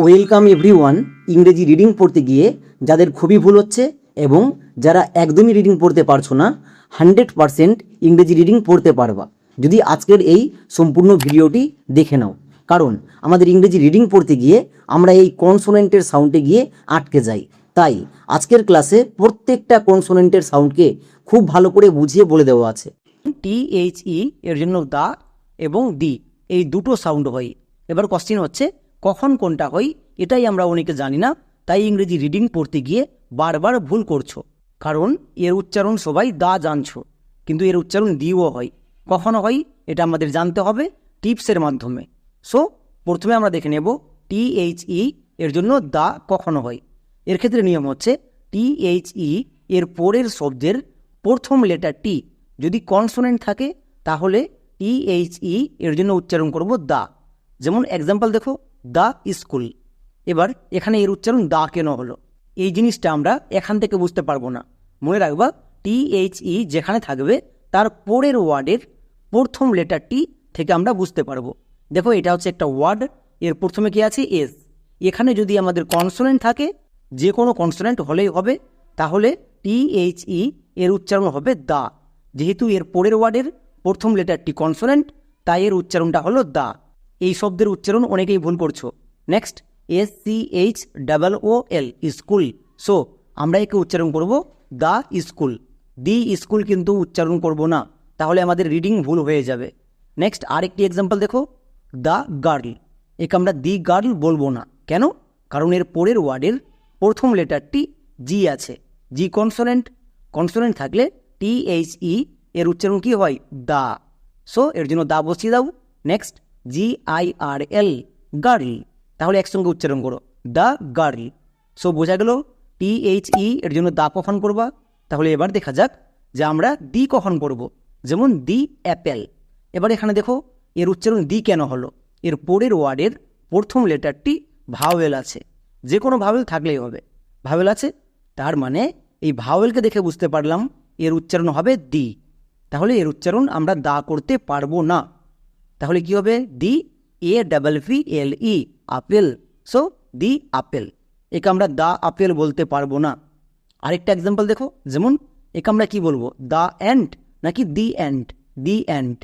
Welcome everyone. ইংরেজি reading পড়তে গিয়ে যাদের খুবই ভুল হচ্ছে এবং যারা একদমই রিডিং পড়তে পারছো না, 100% ইংরেজি রিডিং পড়তে পারবা যদি আজকের এই সম্পূর্ণ ভিডিওটি দেখে নাও। কারণ আমাদের ইংরেজি রিডিং পড়তে গিয়ে আমরা এই কনসোনেন্টের সাউন্ডে গিয়ে আটকে যাই। তাই আজকের ক্লাসে প্রত্যেকটা কনসোনেন্টের সাউন্ডকে খুব ভালো করে বুঝিয়ে বলে দেওয়া আছে। THE এর জন্য দা এবং দি এই দুটো সাউন্ড হয়। এবার কোশ্চেন হচ্ছে কখন কোনটা হয়, এটাই আমরা অনেকে জানি না। তাই ইংরেজি রিডিং পড়তে গিয়ে বারবার ভুল করছো, কারণ এর উচ্চারণ সবাই দা জানছো, কিন্তু এর উচ্চারণ দিও হয়। কখনো হয় এটা আমাদের জানতে হবে টিপসের মাধ্যমে। সো প্রথমে আমরা দেখে নেব THE এর জন্য দা কখনো হয়। এর ক্ষেত্রে নিয়ম হচ্ছে THE এর পরের শব্দের প্রথম লেটার টি যদি কনসোনেন্ট থাকে তাহলে THE এর জন্য উচ্চারণ করব দা। যেমন এক্সাম্পল দেখো, দা স্কুল। এবার এখানে এর উচ্চারণ দা কেন হলো, এই জিনিসটা আমরা এখান থেকে বুঝতে পারবো না। মনে রাখবা THE যেখানে থাকবে তার পরের ওয়ার্ডের প্রথম লেটারটি থেকে আমরা বুঝতে পারবো। দেখো এটা হচ্ছে একটা ওয়ার্ড, এর প্রথমে কি আছে এস। এখানে যদি আমাদের কনসোনেন্ট থাকে, যে কোনো কনসোনেন্ট হলেই হবে, তাহলে THE এর উচ্চারণ হবে দা। যেহেতু এর পরের ওয়ার্ডের প্রথম লেটারটি কনসোনেন্ট, তাই এর উচ্চারণটা হলো দা। এই শব্দের উচ্চারণ অনেকেই ভুল করছো। Next SCHOOL school. সো আমরা একে উচ্চারণ করব দা স্কুল। দি স্কুল কিন্তু উচ্চারণ করব না, তাহলে আমাদের রিডিং ভুল হয়ে যাবে। নেক্সট আরেকটি এক্সাম্পল দেখো, দ্য গার্ল। একে আমরা দি গার্ল বলবো না, কেন? কারণ এর পরের ওয়ার্ডের প্রথম লেটারটি জি আছে। জি কনসোনেন্ট, কনসোনেন্ট থাকলে THE এর উচ্চারণ কি হয় দা। সো এর জন্য দা বসিয়ে দাও। নেক্সট GIRL গার্ল, তাহলে একসঙ্গে উচ্চারণ করো দ্য গার্ল। সো বোঝা গেল THE এর জন্য দা কখন করবা। তাহলে এবার দেখা যাক যে আমরা দি কখন করব। যেমন দি অ্যাপেল। এবার এখানে দেখো এর উচ্চারণ দি কেন হলো, এর পরের ওয়ার্ডের প্রথম লেটারটি ভাওয়েল আছে। যে কোনো ভাওয়েল থাকলেই হবে, ভাওয়েল আছে, তার মানে এই ভাওয়েলকে দেখে বুঝতে পারলাম এর উচ্চারণ হবে দি। তাহলে এর উচ্চারণ আমরা দা করতে পারবো না। তাহলে কি হবে দি APPLE আপেল। সো দি আপেল। একে আমরা দা আপেল বলতে পারবো না। আরেকটা এক্সাম্পল দেখো, যেমন একে আমরা কি বলবো দা অ্যান্ট নাকি দি অ্যান্ট। দি অ্যান্ট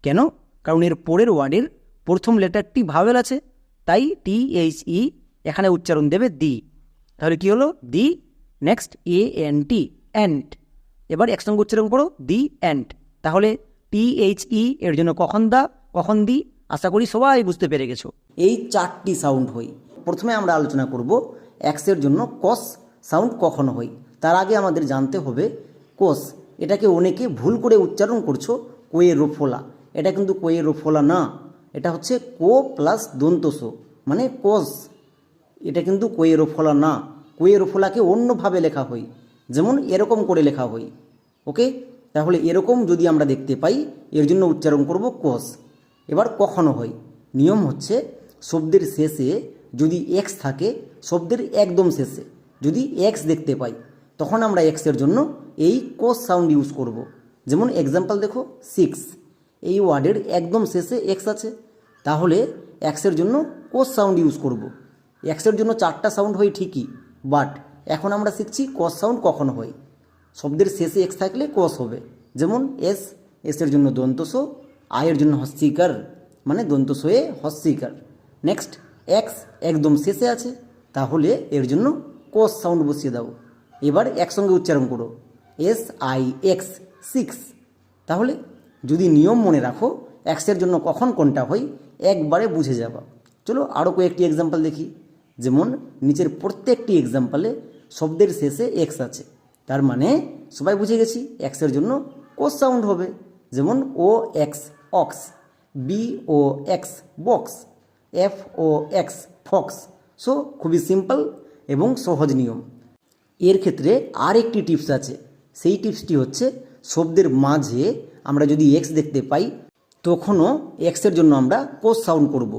কেন? কারণ এর পরের ওয়ার্ডের প্রথম লেটারটি ভাওয়েল আছে, তাই THE এখানে উচ্চারণ দেবে দি। তাহলে কি হলো দি। Next ANT ant. এবার একসঙ্গে উচ্চারণ করো দি অ্যান্ট। তাহলে THE এর জন্য কখন দা কখন দি, আশা করি সবাই বুঝতে পেরে গেছো। এই চারটি সাউন্ড হয়। প্রথমে আমরা আলোচনা করব এক্সের জন্য কস সাউন্ড কখন হয়। তার আগে আমাদের জানতে হবে কোস, এটাকে অনেকে ভুল করে উচ্চারণ করছো কোয়েরোফোলা। এটা কিন্তু কোয়েরোফোলা না, এটা হচ্ছে কো প্লাস দন্তসো মানে কোস। এটা কিন্তু কোয়েরোফোলা না। কোয়েরোফোলাকে অন্যভাবে লেখা হয়, যেমন এরকম করে লেখা হয়। ওকে, তাহলে এরকম যদি আমরা দেখতে পাই এর জন্য উচ্চারণ করব কোস। এবার কখনো হয়, নিয়ম হচ্ছে শব্দের শেষে যদি এক্স থাকে, শব্দের একদম শেষে যদি এক্স দেখতে পাই, তখন আমরা এক্সের জন্য এই কোস সাউন্ড ইউজ করব। যেমন এক্সাম্পল দেখো 6, এই ওয়ার্ডের একদম শেষে এক্স আছে, তাহলে এক্সের জন্য কোস সাউন্ড ইউজ করব। এক্সের জন্য চারটা সাউন্ড হয় ঠিকই, বাট এখন আমরা শিখছি কস সাউন্ড কখন হয়। শব্দের শেষে এক্স থাকলে কস হবে। যেমন এসের জন্য দন্তসো, আয়ের জন্য হস্যিকার মানে দন্তসয়ে হস্যিকার। নেক্সট এক্স একদম শেষে আছে, তাহলে এর জন্য কস সাউন্ড বসিয়ে দাও। এবার একসঙ্গে উচ্চারণ করো SIX 6। তাহলে যদি নিয়ম মনে রাখো এক্সের জন্য কখন কোনটা হয় একবারে বুঝে যাবা। চলো আরও কয়েকটি এক্সাম্পল দেখি। যেমন নিচের প্রত্যেকটি এক্সাম্পলে শব্দের শেষে এক্স আছে, তার মানে সবাই বুঝে গেছি এক্সের জন্য কোস সাউন্ড হবে। যেমন OX ox, BOX box, FOX fox. So খুবই সিম্পল এবং সহজ নিয়ম। এর ক্ষেত্রে আর একটি টিপস আছে, সেই টিপসটি হচ্ছে শব্দের মাঝে আমরা যদি এক্স দেখতে পাই তখনও এক্সের জন্য আমরা কোস সাউন্ড করব।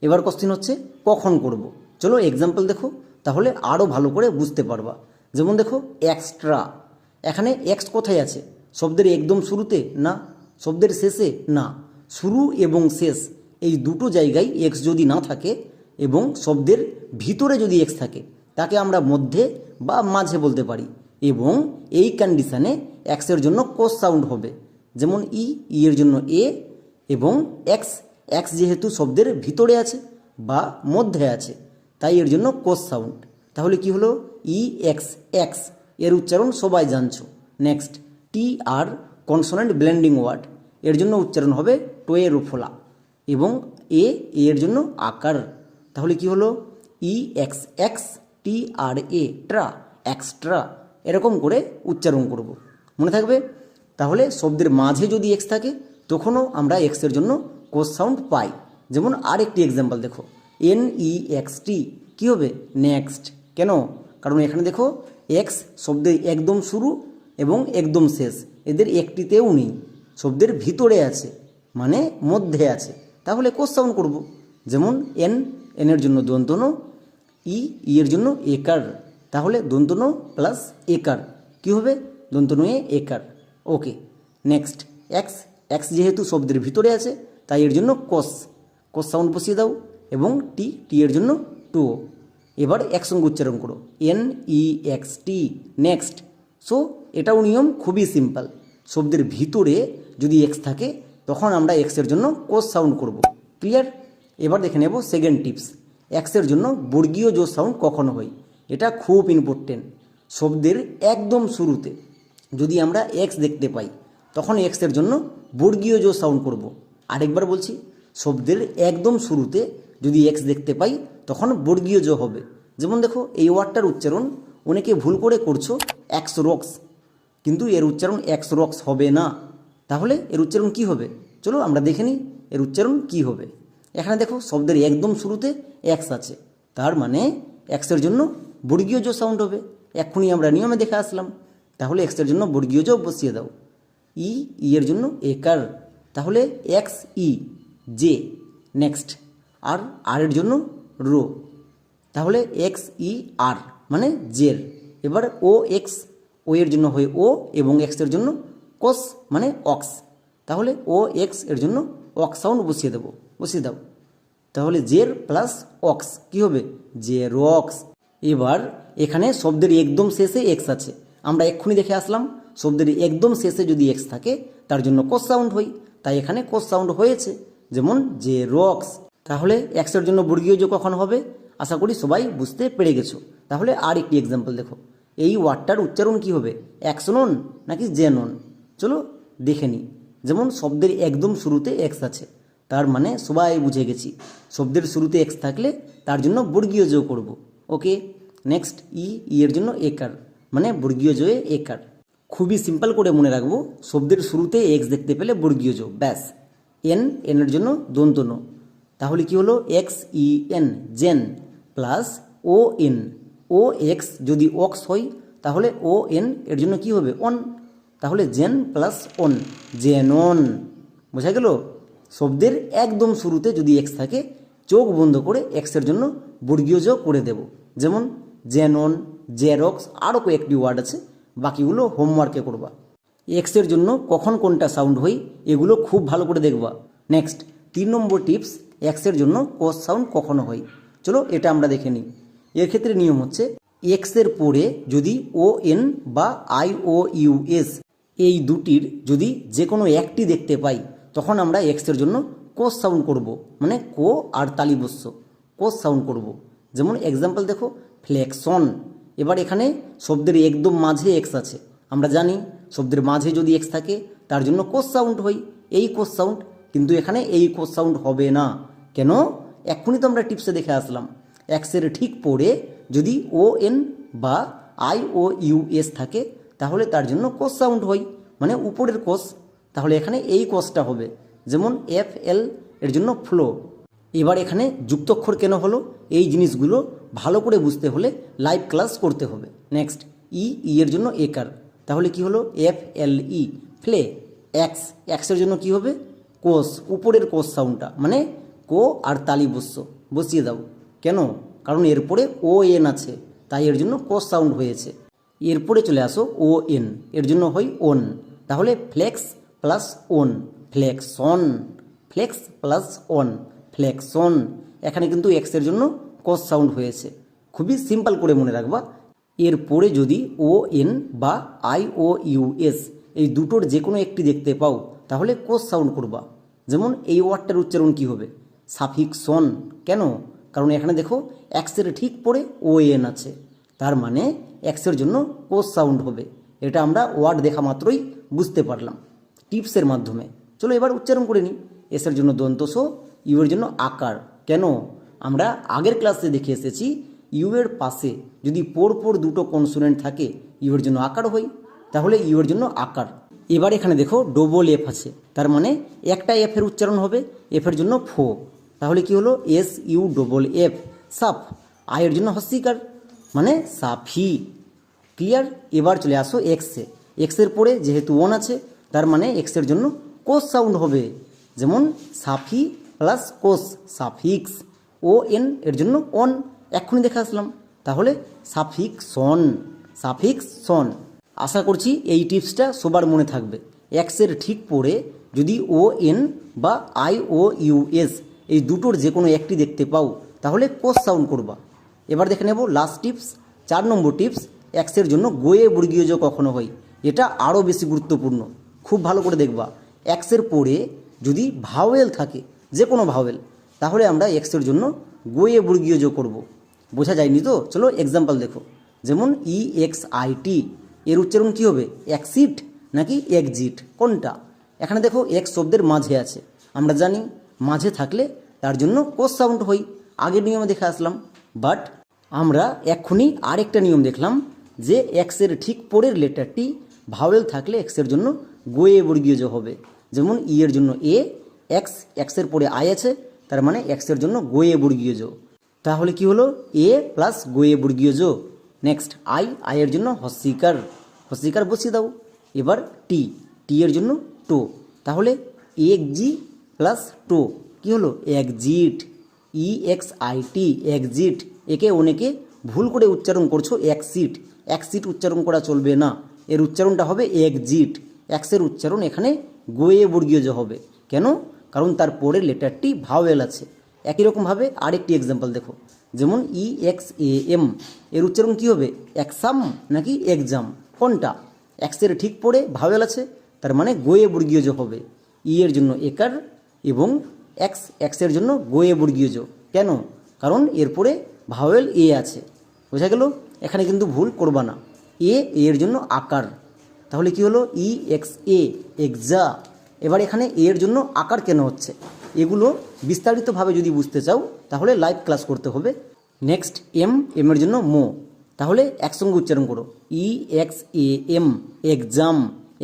এবার কোশ্চেন হচ্ছে কখন করব। চলো এক্সাম্পল দেখো, তাহলে আরও ভালো করে বুঝতে পারবা। যেমন দেখো এক্সট্রা, এখানে এক্স কোথায় আছে? শব্দের একদম শুরুতে না, শব্দের শেষে না, শুরু এবং শেষ এই দুটো জায়গায় এক্স যদি না থাকে এবং শব্দের ভিতরে যদি এক্স থাকে তাকে আমরা মধ্যে বা মাঝে বলতে পারি, এবং এই কন্ডিশানে এক্সের জন্য কোস সাউন্ড হবে, যেমন ই এর জন্য এ, এবং এক্স এক্স যেহেতু শব্দের ভিতরে আছে বা মধ্যে আছে তাই এর জন্য কোস সাউন্ড। তাহলে কি হলো, ই এক্স এক্স এর উচ্চারণ সবাই জানছো। নেক্সট টি আর কনসোনেন্ট ব্লেন্ডিং ওয়ার্ড, এর জন্য উচ্চারণ হবে টোয়েরোফোলা, এবং এ এর জন্য আকার। তাহলে কি হলো, ই এক্স এক্স টি আর এ ট্রা, এক্সট্রা, এরকম করে উচ্চারণ করব, মনে থাকবে। তাহলে শব্দের মাঝে যদি এক্স থাকে তখনও আমরা এক্সের জন্য কোস সাউন্ড পাই। যেমন আর একটি এক্সাম্পল দেখো, এন ই এক্স টি কী হবে, নেক্সট। কেন? কারণ এখানে দেখো এক্স শব্দের একদম শুরু এবং একদম শেষ, এদের একটিতেও নেই, শব্দের ভিতরে আছে মানে মধ্যে আছে, তাহলে কোস সাউন্ড করব। যেমন এন এনের জন্য দন্তন, ই এর জন্য একার, তাহলে দন্তন প্লাস একার কী হবে, দন্তন এ একার। ওকে, নেক্সট এক্স এক্স যেহেতু শব্দের ভিতরে আছে তাই এর জন্য কোস কোস সাউন্ড বসিয়ে দাও, এবং টি টি এর জন্য টু। এবার একসঙ্গে উচ্চারণ করো, এন ই এক্স টি, নেক্সট। সো এটাও নিয়ম খুবই সিম্পল, শব্দের ভিতরে যদি এক্স থাকে তখন আমরা এক্সের জন্য কোস সাউন্ড করব। ক্লিয়ার? এবার দেখে নেব সেকেন্ড টিপস, এক্সের জন্য বর্গীয় জো সাউন্ড কখন হয়। এটা খুব ইম্পর্টেন্ট। শব্দের একদম শুরুতে যদি আমরা এক্স দেখতে পাই তখন এক্সের জন্য বর্গীয় জো সাউন্ড করব। আরেকবার বলছি, শব্দের একদম শুরুতে যদি এক্স দেখতে পাই তখন বর্গীয় জো হবে। যেমন দেখো এই ওয়ার্ডটার উচ্চারণ অনেকে ভুল করে করছো এক্স রক্স, কিন্তু এর উচ্চারণ এক্স রক্স হবে না। তাহলে এর উচ্চারণ কি হবে, চলো আমরা দেখে নিই এর উচ্চারণ কি হবে। এখানে দেখো শব্দের একদম শুরুতে এক্স আছে, তার মানে এক্সের জন্য বর্গীয় জো সাউন্ড হবে। এক্ষুনি আমরা নিয়মে দেখে আসলাম। তাহলে এক্সের জন্য বর্গীয় জো বসিয়ে দাও, ই এর জন্য একার, তাহলে এক্স ই জে, নেক্সট। আর আর এর জন্য রো, তাহলে এক্স ই আর মানে জের। এবার ও এক্স, ও এর জন্য হয় ও, এবং এক্সের জন্য কোস মানে অক্স, তাহলে ও এক্স এর জন্য অক্স সাউন্ড বসিয়ে দেবো, বসিয়ে দাও। তাহলে জের প্লাস অক্স কী হবে, জের অক্স। এবার এখানে শব্দের একদম শেষে এক্স আছে, আমরা এক্ষুনি দেখে আসলাম শব্দের একদম শেষে যদি এক্স থাকে তার জন্য কোস সাউন্ড হয়, তাই এখানে কোস সাউন্ড হয়েছে, যেমন যে রক্স। তাহলে এক্সের জন্য বর্গীয় জো কখন হবে, আশা করি সবাই বুঝতে পেরে গেছো। তাহলে আর একটি এক্সাম্পল দেখো, এই ওয়ার্ডটার উচ্চারণ কি হবে, অ্যাক্সনন নাকি জেনন, চলো দেখে নিই। যেমন শব্দের একদম শুরুতে এক্স আছে, তার মানে সবাই বুঝে গেছি শব্দের শুরুতে এক্স থাকলে তার জন্য বর্গীয় জো করব। ওকে, নেক্সট ই এর জন্য একার, মানে বর্গীয় জোয়ে একার। খুবই সিম্পল করে মনে রাখবো, শব্দের শুরুতে এক্স দেখতে পেলে বর্গীয় জো, ব্যাস। এন এনের জন্য দন্তন, তাহলে কি হলো, X E N zen, plus O N, O X যদি অক্স হয় তাহলে ও এন এর জন্য কি হবে, অন, তাহলে জেন প্লাস অন, জেনন। বোঝা গেল? শব্দের একদম শুরুতে যদি এক্স থাকে চোখ বন্ধ করে এক্সের জন্য বর্গীয় যোগ করে দেব, যেমন জেনন, জেরক্স, আরও কয়েকটি ওয়ার্ড আছে, বাকিগুলো হোমওয়ার্কে করবা। এক্সের জন্য কখন কোনটা সাউন্ড হয় এগুলো খুব ভালো করে দেখবা। নেক্সট 3 নম্বর টিপস, এক্সের জন্য কোস সাউন্ড কখনো হয়, চলো এটা আমরা দেখে নিই। এর ক্ষেত্রে নিয়ম হচ্ছে, এক্সের পরে যদি ও এন বা আই ও ইউ এস এই দুটির যদি যে কোনো একটি দেখতে পাই তখন আমরা এক্সের জন্য কোস সাউন্ড করব, মানে কো আর তালিবস্য কোস সাউন্ড করব। যেমন এক্সাম্পল দেখো, ফ্লেক্সন। এবার এখানে শব্দের একদম মাঝে এক্স আছে, আমরা জানি শব্দের মাঝে যদি এক্স থাকে তার জন্য কোস সাউন্ড হয়, এই কোস সাউন্ড, কিন্তু এখানে এই কোস সাউন্ড হবে না। কেন? এক্ষুনি তো আমরা টিপসে দেখে আসলাম, এক্সের ঠিক পরে যদি ও এন বা আই ও ইউ এস থাকে তাহলে তার জন্য কোস সাউন্ড হয়, মানে উপরের কোস, তাহলে এখানে এই কোসটা হবে। যেমন এফ এল এর জন্য ফ্লো। এবার এখানে যুক্তক্ষর কেন হলো, এই জিনিসগুলো ভালো করে বুঝতে হলে লাইভ ক্লাস করতে হবে। নেক্সট ই এর জন্য একার, তাহলে কি হলো, এফ এল ই ফ্লে। এক্স এক্সের জন্য কি হবে, কোস, উপরের কোস সাউন্ডটা, মানে কো আর তালিবস্য বসিয়ে দাও। কেন? কারণ এরপরে ও এন আছে তাই এর জন্য কোস সাউন্ড হয়েছে। এরপরে চলে আসো ও এন, এর জন্য হয় ওন, তাহলে flex plus on, flexion, flex plus on, flexion. এখানে কিন্তু এক্সের জন্য কস সাউন্ড হয়েছে। খুবই সিম্পল করে মনে রাখবা, এর পরে যদি ও এন বা আই ও ইউ এস এই দুটোর যে কোনো একটি দেখতে পাও তাহলে কোস সাউন্ড করবা। যেমন এই ওয়ার্ডটার উচ্চারণ কি হবে? সাফিক্সন। কেন? কারণ এখানে দেখো এক্সের ঠিক পরে ও এন আছে, তার মানে এক্সের জন্য কোস সাউন্ড হবে। এটা আমরা ওয়ার্ড দেখা মাত্রই বুঝতে পারলাম টিপসের মাধ্যমে। চলো এবার উচ্চারণ করে নিই। এসের জন্য দন্ত স, ইউ এর জন্য আকার। কেন? আমরা আগের ক্লাসে দেখে এসেছি ইউ এর পাশে যদি পর দুটো কনসোনেন্ট থাকে ইউ এর জন্য আকার হয়, তাহলে ইউ এর জন্য আকার। এবার এখানে দেখো ডবল এফ আছে, তার মানে একটা এফ এর উচ্চারণ হবে, এফ এর জন্য ফো, তাহলে কি হলো? এস ইউ ডবল এফ, সাফ। আই এর জন্য হস্যিকার, মানে সাফি। ক্লিয়ার? এবার চলে আসো এক্সে। এক্সের পরে যেহেতু ওন আছে, তার মানে এক্সের জন্য কোস সাউন্ড হবে। যেমন সাফি প্লাস কোস, সাফিক্স। ও এন এর জন্য অন, এক্ষুনি দেখে আসলাম, তাহলে সাফিক্সন, সাফিক্সন। আশা করছি এই টিপসটা সবার মনে থাকবে। এক্সের ঠিক পরে যদি ও এন বা আই ও ইউ এস এই দুটোর যে কোনো একটি দেখতে পাও তাহলে কোস সাউন্ড করবা। এবার দেখে নেব লাস্ট টিপস, 4 নম্বর টিপস। এক্সের জন্য গোয়ে বর্গীয় জ কখনো হয়, এটা আরও বেশি গুরুত্বপূর্ণ। খুব ভালো করে দেখবা, এক্সের পরে যদি ভাওয়েল থাকে, যে কোনো ভাওয়েল, তাহলে আমরা এক্সের জন্য গোয়ে বর্গীয় জ করব। বোঝা যায়নি তো? চলো এক্সাম্পল দেখো। যেমন ই এক্স আই টি, এর উচ্চারণ কী হবে? এক্সিট নাকি এক্সিট, কোনটা? এখানে দেখো এক্স শব্দের মাঝে আছে, আমরা জানি মাঝে থাকলে তার জন্য কোস সাউন্ড হয়, আগের নিয়মে দেখে আসলাম। বাট আমরা এক্ষুনি আরেকটা নিয়ম দেখলাম যে এক্সের ঠিক পরের লেটারটি ভাওয়েল থাকলে এক্সের জন্য গোয়ে বর্গীয় জ হবে। যেমন ই এর জন্য এ, এক্স, এক্সের পরে আই আছে, তার মানে এক্সের জন্য গোয়ে বর্গীয় জ। তাহলে কি হলো? এ প্লাস গোয়ে বর্গীয় জ। নেক্সট আই, আই এর জন্য হস্যিকার, হস্যিকার বসিয়ে দাও। এবার টি, টি এর জন্য টো, তাহলে এক জি প্লাস টো, কী হলো? Exit. E x I T, exit. একে অনেকে ভুল করে উচ্চারণ করছো এক্সিট, এক্সিট উচ্চারণ করা চলবে না, এর উচ্চারণটা হবে একজিট। এক্সের উচ্চারণ এখানে গোয়ে বর্গীয় জ হবে। কেন? কারণ তার পরের লেটারটি ভাওয়েল আছে। একই রকমভাবে আরেকটি এক্সাম্পল দেখো। যেমন ই এক্স এ এম, এর উচ্চারণ কী হবে? এক্সাম নাকি এক্সাম, কোনটা? এক্সের ঠিক পরে ভাওয়েল আছে, তার মানে গোয়ে বর্গীয় জ হবে। ই এর জন্য একার এবং এক্স, এক্সের জন্য গোয়ে বর্গীয় জ। কেন? কারণ এরপরে ভাওয়েল এ আছে। বোঝা গেল? এখানে কিন্তু ভুল করবা না। এ, এর জন্য আকার, তাহলে কি হলো? ই এক্স এ, এক্সা। এবার এখানে এর জন্য আকার কেন হচ্ছে, এগুলো বিস্তারিতভাবে যদি বুঝতে চাও তাহলে লাইভ ক্লাস করতে হবে। নেক্সট এম, এম এর জন্য মো, তাহলে একসঙ্গে উচ্চারণ করো ই এক্স এ এম, এক্সাম।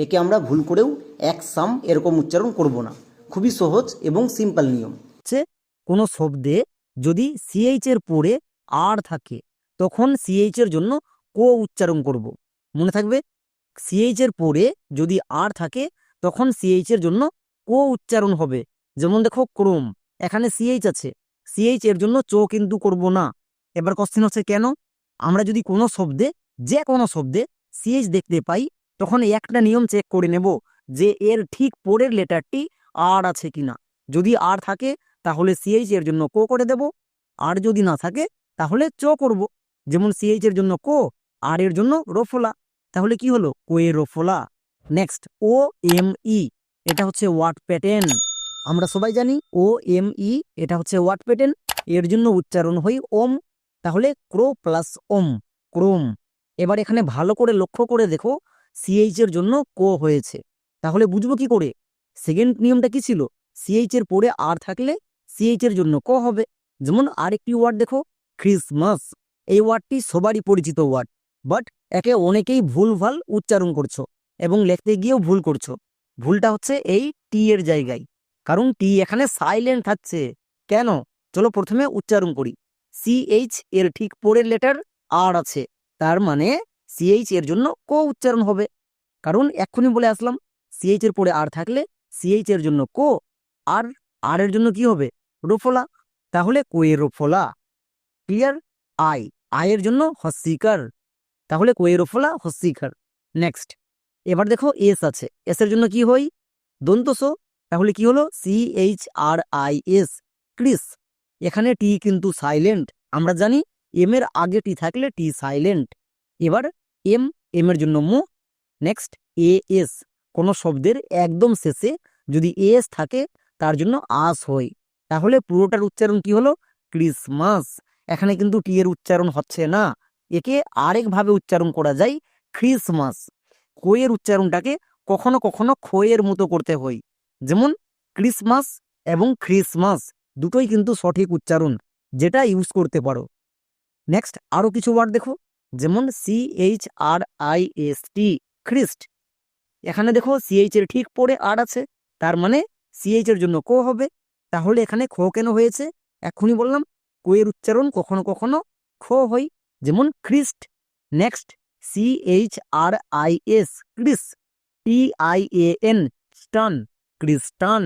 একে আমরা ভুল করেও একসাম এরকম উচ্চারণ করব না। খুবই সহজ এবং সিম্পল নিয়ম। কোনো শব্দে যদি সিএইচ এর পরে আর থাকে তখন সিএইচ এর জন্য কো উচ্চারণ করব। মনে থাকবে, সিএইচ এর পরে যদি আর থাকে তখন সিএইচ এর জন্য কো উচ্চারণ হবে। যেমন দেখো ক্রোম, এখানে সিএইচ আছে, সিএইচ এর জন্য চো কিন্তু করব না। এবার কোশ্চেন হচ্ছে কেন? আমরা যদি কোনো শব্দে, যে কোনো শব্দে সিএইচ দেখতে পাই তখন একটা নিয়ম চেক করে নেব যে এর ঠিক পরের লেটারটি আর আছে কিনা। যদি আর থাকে তাহলে সিএইচ এর জন্য কো করে দেব, আর যদি না থাকে তাহলে চো করব। যেমন সিএইচ এর জন্য কো, আর এর জন্য রোফোলা, তাহলে কি হলো? কোয়ে রোফোলা। নেক্সট ও এম ই, এটা হচ্ছে ওয়ার্ড প্যাটার্ন। আমরা সবাই জানি ও এম ই এটা হচ্ছে ওয়ার্ড প্যাটার্ন, এর জন্য উচ্চারণ হয় ওম, তাহলে ক্রো প্লাস ওম, ক্রোম। এবার এখানে ভালো করে লক্ষ্য করে দেখো সিএইচ এর জন্য কো হয়েছে, তাহলে বুঝবো কি করে? সেকেন্ড নিয়মটা কি ছিল? সিএইচ এর পরে আর থাকলে সিএইচ এর জন্য ক হবে। যেমন আরেকটি ওয়ার্ড দেখো, ক্রিসমাস। এই ওয়ার্ডটি সবারই পরিচিত ওয়ার্ড, বাট একে অনেকেই ভুলভাল উচ্চারণ করছো এবং লিখতে গিয়েও ভুল করছো। ভুলটা হচ্ছে এই টি এর জায়গায়, কারণ টি এখানে সাইলেন্ট থাকছে। কেন? চলো প্রথমে উচ্চারণ করি। সিএইচ এর ঠিক পরের লেটার আর আছে, তার মানে সিএইচ এর জন্য কো উচ্চারণ হবে। কারণ এক্ষুনি বলে আসলাম সিএইচ এর পরে আর থাকলে সিএইচ এর জন্য কো, আর আর এর জন্য কি হবে? রোফোলা, তাহলে কোয়ে রোফোলা। ক্লিয়ার? আই, আয়ের জন্য হস্যিকার, তাহলে কোয়ে রোফোলা, হস্যিকার। নেক্সট এবার দেখো এস আছে, এস এর জন্য কি হয়? দন্তস, তাহলে কি হলো? CH R I S, Chris. এখানে টি কিন্তু সাইলেন্ট, আমরা জানি এম এর আগে টি থাকলে টি সাইলেন্ট। এবার এম, এম এর জন্য মু। নেক্সট এ এস, কোনো শব্দের একদম শেষে যদি এস থাকে তার জন্য আস হয়, তাহলে পুরোটার উচ্চারণ কি হলো? ক্রিসমাস। এখানে কিন্তু টি এর উচ্চারণ হচ্ছে না, একে আরেকভাবে উচ্চারণ করা যায় খ্রিসমাস। খয়ের উচ্চারণটাকে কখনো কখনো খয়ের মতো করতে হয়, যেমন ক্রিসমাস এবং খ্রিসমাস দুটোই কিন্তু সঠিক উচ্চারণ, যেটা ইউজ করতে পারো। নেক্সট আরো কিছু ওয়ার্ড দেখো, যেমন CHRIST, খ্রিস্ট। এখানে দেখো সিএইচ এর ঠিক পরে আর আছে, তার মানে সিএইচ এর জন্য কো হবে। তাহলে এখানে খ কেন হয়েছে? এখনই বললাম কোয়ের উচ্চারণ কখনো কখনো খ হয়, যেমন খ্রিস্ট। নেক্সট CHRIS, ক্রিস। TIAN, স্টান, ক্রিস্টান।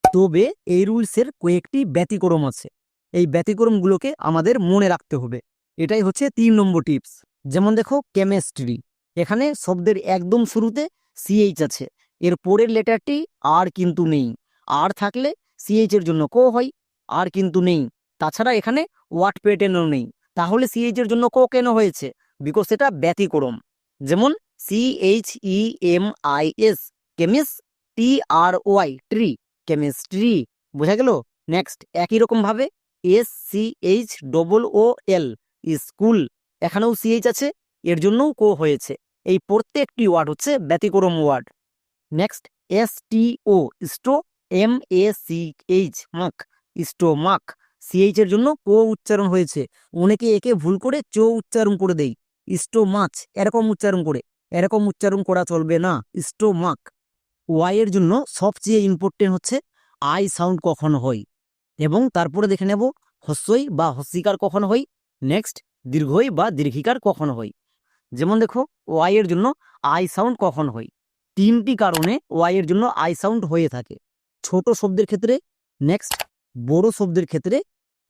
তবে এই রুলসের কয়েকটি ব্যতিক্রম আছে, এই ব্যতিক্রমগুলোকে আমাদের মনে রাখতে হবে। এটাই হচ্ছে 3 নম্বর টিপস। যেমন দেখো কেমিস্ট্রি, এখানে শব্দের একদম শুরুতে সিএইচ আছে, এর পরের লেটারটি আর কিন্তু নেই। আর থাকলে সিএইচ এর জন্য কো হয়, আর কিন্তু নেই। তাছাড়া এখানে ওয়াট প্যাটার্নও নেই, তাহলে সিএইচ এর জন্য কো কেন হয়েছে? বিকজ এটা ব্যতিক্রম। যেমন CHEMIS, কেমিস। TRY, tree, chemistry. বোঝা গেল? নেক্সট একই রকম ভাবে SCHOOL, স্কুল, এখানেও সিএইচ আছে, এর জন্যও কো হয়েছে। এই প্রত্যেকটি ওয়ার্ড হচ্ছে ব্যতিক্রম ওয়ার্ড। Next STO, স্টো। MACH, মাক, স্টোমাক। সিএইচ এর জন্য কো উচ্চারণ হয়েছে, অনেকে একে ভুল করে চো উচ্চারণ করে দেই, স্টোমাচ এরকম উচ্চারণ করে, এরকম উচ্চারণ করা চলবে না, স্টোমাক। ওয়াই এর জন্য সবচেয়ে ইম্পর্টেন্ট হচ্ছে আই সাউন্ড কখন হয়, এবং তারপরে দেখে নেব হস্যই বা হস্যিকার কখন হয়, নেক্সট দীর্ঘই বা দীর্ঘিকার কখন হয়। যেমন দেখো ওয়াই এর জন্য আই সাউন্ড কখন হয়? 3টি কারণে ওয়াই এর জন্য আই সাউন্ড হয়ে থাকে, ছোট শব্দের ক্ষেত্রে, নেক্সট বড় শব্দের ক্ষেত্রে,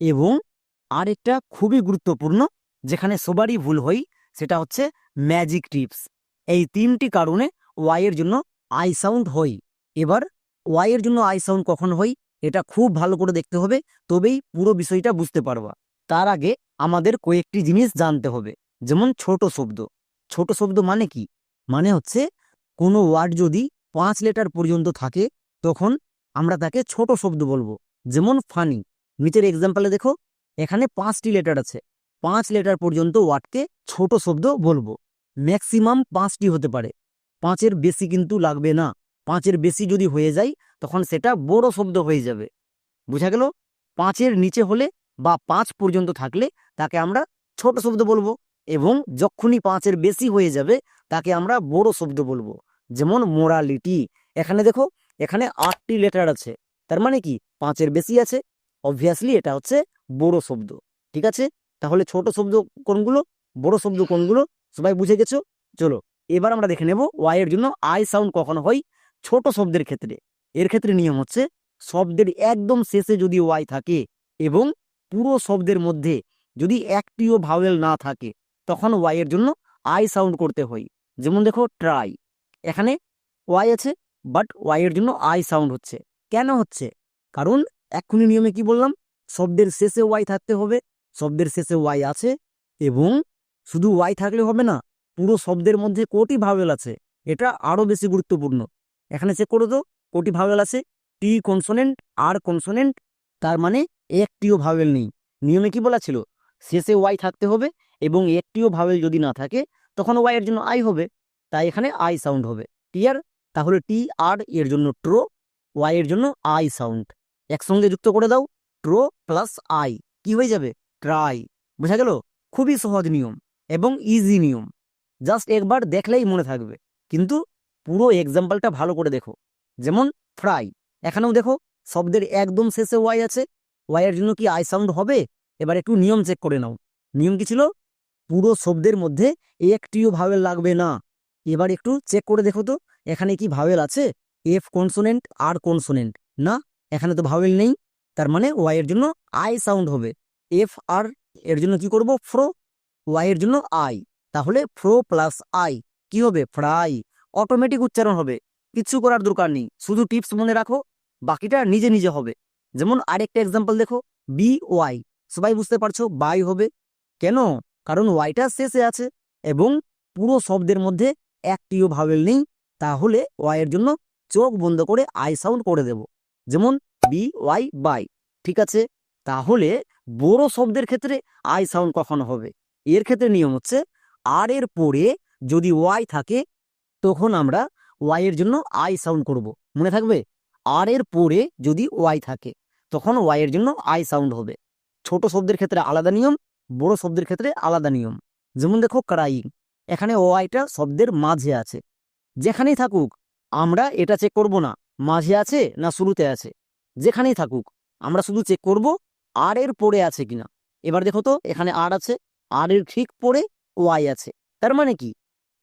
এবং আরেকটা খুবই গুরুত্বপূর্ণ যেখানে সবারই ভুল হয়, সেটা হচ্ছে ম্যাজিক টিপস। এই 3টি কারণে ওয়াই এর জন্য আই সাউন্ড হয়। এবার ওয়াই এর জন্য আই সাউন্ড কখন হয় এটা খুব ভালো করে দেখতে হবে, তবেই পুরো বিষয়টা বুঝতে পারবা। তার আগে আমাদের কয়েকটি জিনিস জানতে হবে, যেমন ছোট শব্দ। ছোট শব্দ মানে কি? মানে হচ্ছে কোনো ওয়ার্ড যদি 5 লেটার পর্যন্ত থাকে তখন আমরা তাকে ছোট শব্দ বলবো। যেমন ফানি, নিচের এক্সাম্পলে দেখো এখানে 5টি লেটার আছে, 5 লেটার পর্যন্ত ওয়ার্ডকে ছোট শব্দ বলবো। ম্যাক্সিমাম 5টি হতে পারে, 5-এর বেশি কিন্তু লাগবে না। 5-এর বেশি যদি হয়ে যায় তখন সেটা বড় শব্দ হয়ে যাবে। বুঝা গেল? 5-এর নিচে হলে বা 5 পর্যন্ত থাকলে তাকে আমরা ছোট শব্দ বলবো, এবং যখনই 5-এর বেশি হয়ে যাবে তাকে আমরা বড় শব্দ বলবো। যেমন মোরালিটি, এখানে দেখো এখানে 8টি লেটার আছে, তার মানে কি 5-এর বেশি আছে, অবভিয়াসলি এটা হচ্ছে বড় শব্দ। ঠিক আছে, তাহলে ছোট শব্দ কোনগুলো, বড় শব্দ কোনগুলো, সবাই বুঝে গেছো? চলো এবার আমরা দেখে নেব ওয়াই এর জন্য আই সাউন্ড কখন হয় ছোট শব্দের ক্ষেত্রে। এর ক্ষেত্রে নিয়ম হচ্ছে শব্দের একদম শেষে যদি ওয়াই থাকে এবং পুরো শব্দের মধ্যে যদি একটিও ভাওয়েল না থাকে তখন ওয়াই এর জন্য আই সাউন্ড করতে হয়। যেমন দেখো ট্রাই, এখানে ওয়াই আছে বাট ওয়াই এর জন্য আই সাউন্ড হচ্ছে। কেন হচ্ছে? কারণ এক্ষুনি নিয়মে কি বললাম, শব্দের শেষে ওয়াই থাকতে হবে, শব্দের শেষে ওয়াই আছে, এবং শুধু ওয়াই থাকলে হবে না, পুরো শব্দের মধ্যে কোটি ভাওয়েল আছে, এটা আরো বেশি গুরুত্বপূর্ণ। এখানে চেক করে তো কোটি ভাওয়েল আছে, টি কনসোনেন্ট, আর কনসোনেন্ট, তার মানে একটিও ভাওয়েল নেই। নিয়মে কি বলা ছিল? শেষে ওয়াই থাকতে হবে এবং একটিও ভাওয়েল যদি না থাকে তখন ওয়াই এর জন্য আই হবে, তাই এখানে আই সাউন্ড হবে। ক্লিয়ার? তাহলে টি আর এর জন্য ট্রো, ওয়াই এর জন্য আই সাউন্ড। একসঙ্গে যুক্ত করে দাও, ট্রো প্লাস আই কি হয়ে যাবে? ট্রাই। বোঝা গেল? খুবই সহজ নিয়ম এবং ইজি নিয়ম, জাস্ট একবার দেখলেই মনে থাকবে। কিন্তু পুরো এক্সাম্পলটা ভালো করে দেখো। যেমন ফ্রাই, এখানেও দেখো শব্দের একদম শেষে ওয়াই আছে, ওয়াই এর জন্য কি আই সাউন্ড হবে? এবার একটু নিয়ম চেক করে নাও। নিয়ম কি ছিল? পুরো শব্দের মধ্যে একটিও ভাওয়েল লাগবে না। এবার একটু চেক করে দেখো তো এখানে কি ভাওয়েল আছে? এফ কনসোনেন্ট, আর কনসোনেন্ট, না এখানে তো ভাওয়েল নেই, তার মানে ওয়াই এর জন্য আই সাউন্ড হবে। এফ আর এর জন্য কি করব? ফ্রো, ওয়াই এর জন্য আই, তাহলে ফ্রো প্লাস আই কি হবে? ফ্রাই। অটোমেটিক উচ্চারণ হবে, কিছু করার দরকার নেই, শুধু টিপস মনে রাখো, বাকিটা নিজে নিজে হবে। যেমন আরেকটা এক্সাম্পল দেখো, বি ওয়াই, সবাই বুঝতে পারছো বাই হবে কেন? কারণ ওয়াইটা শেষে আছে এবং পুরো শব্দের মধ্যে একটিও ভাওয়েল নেই, তাহলে ওয়াই এর জন্য চোখ বন্ধ করে আই সাউন্ড করে দেব, যেমন বি ওয়াই বাই। ঠিক আছে, তাহলে বড় শব্দের ক্ষেত্রে আই সাউন্ড কখন হবে? এর ক্ষেত্রে নিয়ম হচ্ছে আর এর পরে যদি ওয়াই থাকে তখন আমরা ওয়াই এর জন্য আই সাউন্ড করব, মনে থাকবে? আর এর পরে যদি ওয়াই থাকে তখন ওয়াই এর জন্য আই সাউন্ড হবে। ছোট শব্দের ক্ষেত্রে আলাদা নিয়ম, বড় শব্দের ক্ষেত্রে আলাদা নিয়ম। যেমন দেখো ক্রাইং, এখানে ওয়াইটা শব্দের মাঝে আছে, যেখানেই থাকুক আমরা এটা চেক করব না মাঝে আছে না শুরুতে আছে, যেখানেই থাকুক আমরা শুধু চেক করব আর এর পরে আছে কিনা। এবার দেখো তো এখানে আর আছে, আর এর ঠিক পরে ওয়াই আছে, তার মানে কি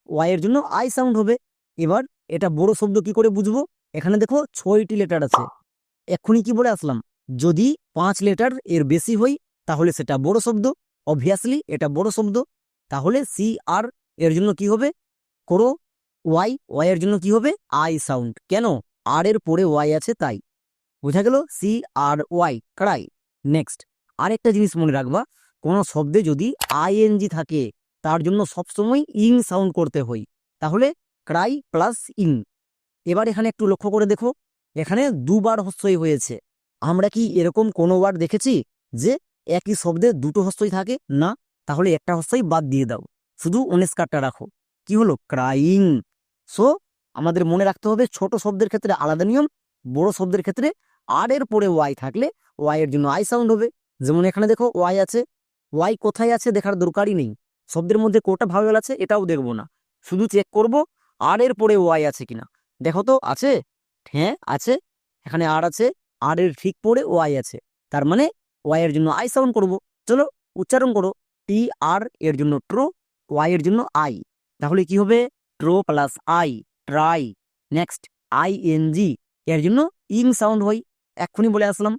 ওয়াই এর জন্য আই সাউন্ড হবে। এবার এটা বড় শব্দ কি করে বুঝবো? এখানে দেখো 6টি লেটার আছে, এক্ষুনি কি বলে আসলাম, যদি 5 লেটার এর বেশি হই তাহলে সেটা বড় শব্দ, অবভিয়াসলি এটা বড় শব্দ। তাহলে সি আর এর জন্য কি হবে? করো ওয়াই, ওয়াই এর জন্য কি হবে? আই সাউন্ড, কেন? আর এর পরে ওয়াই আছে তাই। বোঝা গেল? সি আর ওয়াই, ক্রাই। নেক্সট আরেকটা জিনিস মনে রাখবা, কোনো শব্দে যদি আইএনজি থাকে তার জন্য সবসময় ইং সাউন্ড করতে হয়, তাহলে ক্রাই প্লাস ইং। এবার এখানে একটু লক্ষ্য করে দেখো, এখানে দুবার হস্যই হয়েছে। আমরা কি এরকম কোনো বার দেখেছি যে একই শব্দে দুটো হস্যই থাকে? না, তাহলে একটা হস্যই বাদ দিয়ে দাও, শুধু অনেস্কারটা রাখো। কি হলো? ক্রাইং। সো আমাদের মনে রাখতে হবে ছোট শব্দের ক্ষেত্রে আলাদা নিয়ম, বড় শব্দের ক্ষেত্রে আর এর পরে ওয়াই থাকলে ওয়াই এর জন্য আই সাউন্ড হবে। যেমন এখানে দেখো ওয়াই আছে, ওয়াই কোথায় আছে দেখার দরকারই নেই, শব্দের মধ্যে কোটা ভাওয়েল আছে এটাও দেখবো না, শুধু চেক করব আর এর পরে ওয়াই আছে কিনা। দেখো তো আছে, হ্যাঁ আছে, এখানে আর আছে, আর এর ঠিক পরে ওয়াই আছে, তার মানে ওয়াই এর জন্য আই সাউন্ড করব। চলো উচ্চারণ করো, টি আর এর জন্য ট্রো, ওয়াই এর জন্য আই, তাহলে কি হবে? ট্রো plus I, try. Next I N G, এর জন্য ইং সাউন্ড হয়, এক্ষুনি বলে আসলাম,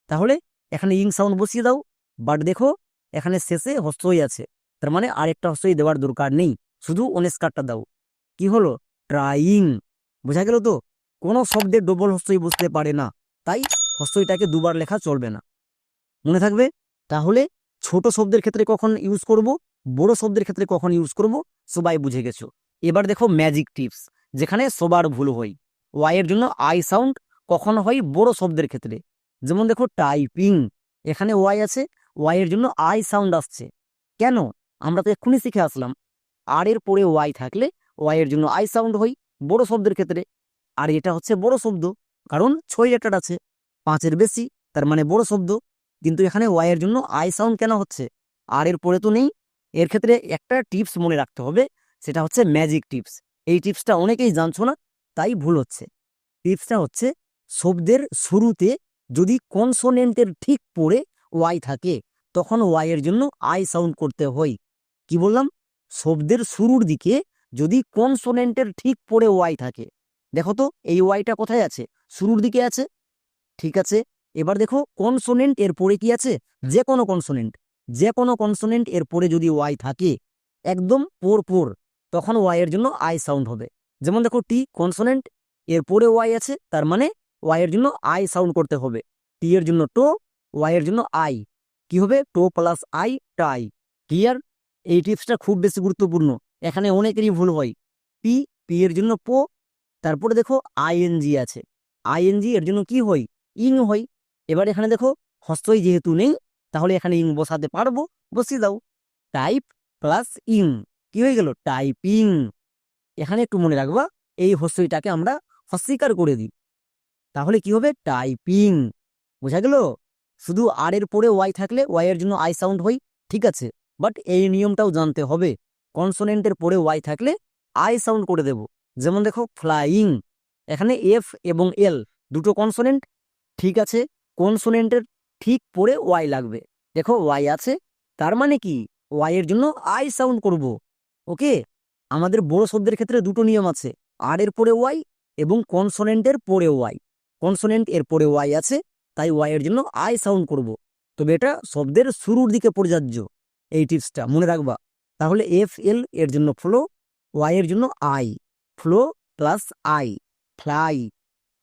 তাহলে এখানে ইং সাউন্ড বসিয়ে দাও। বাট দেখো এখানে শেষে হস্যই আছে, তার মানে আরেকটা হস্যই দেওয়ার দরকার নেই, শুধু অনেস্কারটা দাও। কি হলো? ট্রাইং। বোঝা গেল তো? কোনো শব্দের ডবল হস্যই বসতে পারে না, তাই হস্যইটাকে দুবার লেখা চলবে না, মনে থাকবে? তাহলে ছোট শব্দের ক্ষেত্রে কখন ইউজ করব, বড় শব্দের ক্ষেত্রে কখন ইউজ করব, সবাই বুঝে গেছো। এবার দেখো ম্যাজিক টিপস, যেখানে সবার ভুল হয়। ওয়াই এর জন্য আই সাউন্ড কখন হয়? বড় শব্দের ক্ষেত্রে। যেমন দেখো টাইপিং, এখানে ওয়াই আছে, ওয়াই এর জন্য আই সাউন্ড আসছে, কেন? আমরা তো এক্ষুনি শিখে আসলাম আর এর পরে ওয়াই থাকলে ওয়াই এর জন্য আই সাউন্ড হয় বড় শব্দের ক্ষেত্রে। আর এটা হচ্ছে বড় শব্দ, কারণ 6 লেটার আছে, 5-এর বেশি, তার মানে বড় শব্দ। কিন্তু এখানে ওয়াই এর জন্য আই সাউন্ড কেন হচ্ছে? আর এর পরে তো নেই। এর ক্ষেত্রে একটা টিপস মনে রাখতে হবে, সেটা হচ্ছে ম্যাজিক টিপস। এই টিপসটা অনেকেই জানছো না, তাই ভুল হচ্ছে। টিপসটা হচ্ছে শব্দের শুরুতে যদি কনসোনেন্টের ঠিক পরে ওয়াই থাকে তখন ওয়াই এর জন্য আই সাউন্ড করতে হয়। কি বললাম? শব্দের শুরুর দিকে যদি কনসোনেন্টের ঠিক পরে ওয়াই থাকে, দেখো তো এই ওয়াইটা কোথায় আছে? শুরুর দিকে আছে, ঠিক আছে। এবার দেখো কনসোনেন্ট এর পরে কি আছে? যে কোনো কনসোনেন্ট, যে কোনো কনসোনেন্ট এর পরে যদি ওয়াই থাকে একদম পর, তখন ওয়াই এর জন্য আই সাউন্ড হবে। যেমন দেখো টি কনসোনেন্ট, এর পরে ওয়াই আছে, তার মানে ওয়াই এর জন্য আই সাউন্ড করতে হবে। টি এর জন্য টো, ওয়াই এর জন্য আই, কি হবে? টো প্লাস আই, টাই। ক্লিয়ার? এই টিপসটা খুব বেশি গুরুত্বপূর্ণ, এখানে অনেকেরই ভুল হয়। পি, পি এর জন্য পো, তারপরে দেখো আইএনজি আছে, আইএনজি এর জন্য কি হয়? ইং হয়। এবার এখানে দেখো হস্তই যেহেতু নেই, তাহলে এখানে ইং বসাতে পারবো, বসিয়ে দাও। টাইপ প্লাস ইং, কি হয়ে গেল? টাইপিং। এখানে একটু মনে রাখবা এই হস্তইটাকে আমরা অস্বীকার করে দিই, তাহলে কি হবে? টাইপিং। বোঝা গেল? শুধু আর এর পরে ওয়াই থাকলে ওয়াই এর জন্য আই সাউন্ড হয়, ঠিক আছে, বাট এই নিয়মটাও জানতে হবে, কনসোনেন্টের পরে ওয়াই থাকলে আই সাউন্ড করে দেব। যেমন দেখো ফ্লাইং, এখানে এফ এবং এল দুটো কনসোনেন্ট, ঠিক আছে, কনসোনেন্টের ঠিক পরে ওয়াই লাগবে। দেখো ওয়াই আছে, তার মানে কি ওয়াই এর জন্য আই সাউন্ড করব। ওকে, আমাদের বড় শব্দের ক্ষেত্রে দুটো নিয়ম আছে, আর এর পরে ওয়াই এবং কনসোনেন্টের পরে ওয়াই। কনসোনেন্ট এর পরে ওয়াই আছে, তাই ওয়াই এর জন্য আই সাউন্ড করব, তবে এটা শব্দের শুরুর দিকে প্রযোজ্য। এই টিপসটা মনে রাখবা। তাহলে এফ এল এর জন্য ফ্লো, ওয়াই এর জন্য I, flow plus I, fly.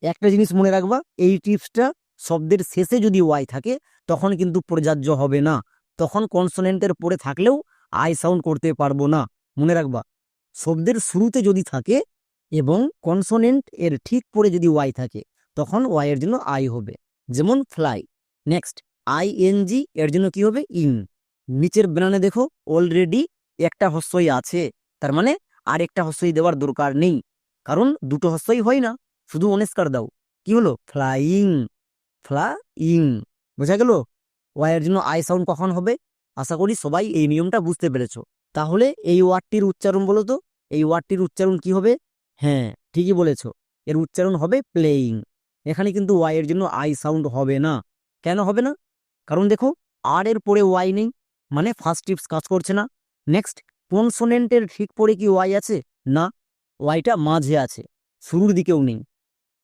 একটা জিনিস মনে রাখবা, এই টিপসটা শব্দের শেষে যদি ওয়াই থাকে তখন কিন্তু প্রযোজ্য হবে না, তখন কনসোনেন্টের পরে থাকলেও আই সাউন্ড করতে পারবো না। মনে রাখবা, শব্দের শুরুতে যদি থাকে এবং কনসোনেন্ট এর ঠিক পরে যদি ওয়াই থাকে তখন ওয়াই এর জন্য আই হবে, যেমন ফ্লাই। নেক্সট আইএনজি এর জন্য কি হবে? ইন। নিচের বানানে দেখো অলরেডি একটা হস্যই আছে, তার মানে আর একটা হস্যই দেওয়ার দরকার নেই, কারণ দুটো হস্যই হয় না, শুধু অনেস্কার দাও। কি হলো? Flying, flying. বোঝা গেল? ওয়াই এর জন্য আই সাউন্ড কখন হবে? আশা করি সবাই এই নিয়মটা বুঝতে পেরেছো। তাহলে এই ওয়ার্ডটির উচ্চারণ বলো তো, এই ওয়ার্ডটির উচ্চারণ কি হবে? হ্যাঁ, ঠিকই বলেছো, এর উচ্চারণ হবে প্লেইং। এখানে কিন্তু ওয়াই এর জন্য আই সাউন্ড হবে না। কেন হবে না? কারণ দেখো আর এর পরে ওয়াই নেই, মানে ফার্স্ট টিপস কাজ করছে না। নেক্সট কনসোনেন্টের ঠিক পরে কি ওয়াই আছে? না, ওয়াইটা মাঝে আছে, শুরুর দিকেও নেই,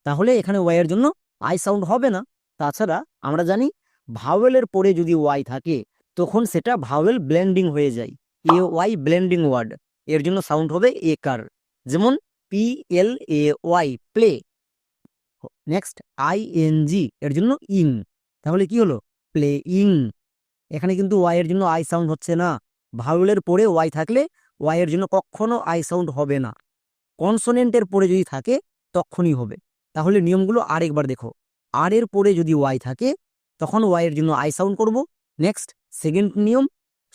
তাহলে এখানে ওয়াই এর জন্য আই সাউন্ড হবে না। তাছাড়া আমরা জানি ভাওয়েলের পরে যদি ওয়াই থাকে তখন সেটা ভাওয়েল ব্লেন্ডিং হয়ে যায়, এ ওয়াই ব্লেন্ডিং ওয়ার্ড, এর জন্য সাউন্ড হবে একার, যেমন P L A Y play. Next ING এর জন্য ইং, তাহলে কি হলো? প্লেইং। এখানে কিন্তু ওয়াই এর জন্য আই সাউন্ড হচ্ছে না, ভাওয়েলের পরে ওয়াই থাকলে ওয়াই এর জন্য কখনো আই সাউন্ড হবে না, কনসোনেন্টের পরে যদি থাকে তখনই হবে। তাহলে নিয়মগুলো আরেকবার দেখো, আর এর পরে যদি ওয়াই থাকে তখন ওয়াই এর জন্য আই সাউন্ড করব। নেক্সট সেকেন্ড নিয়ম,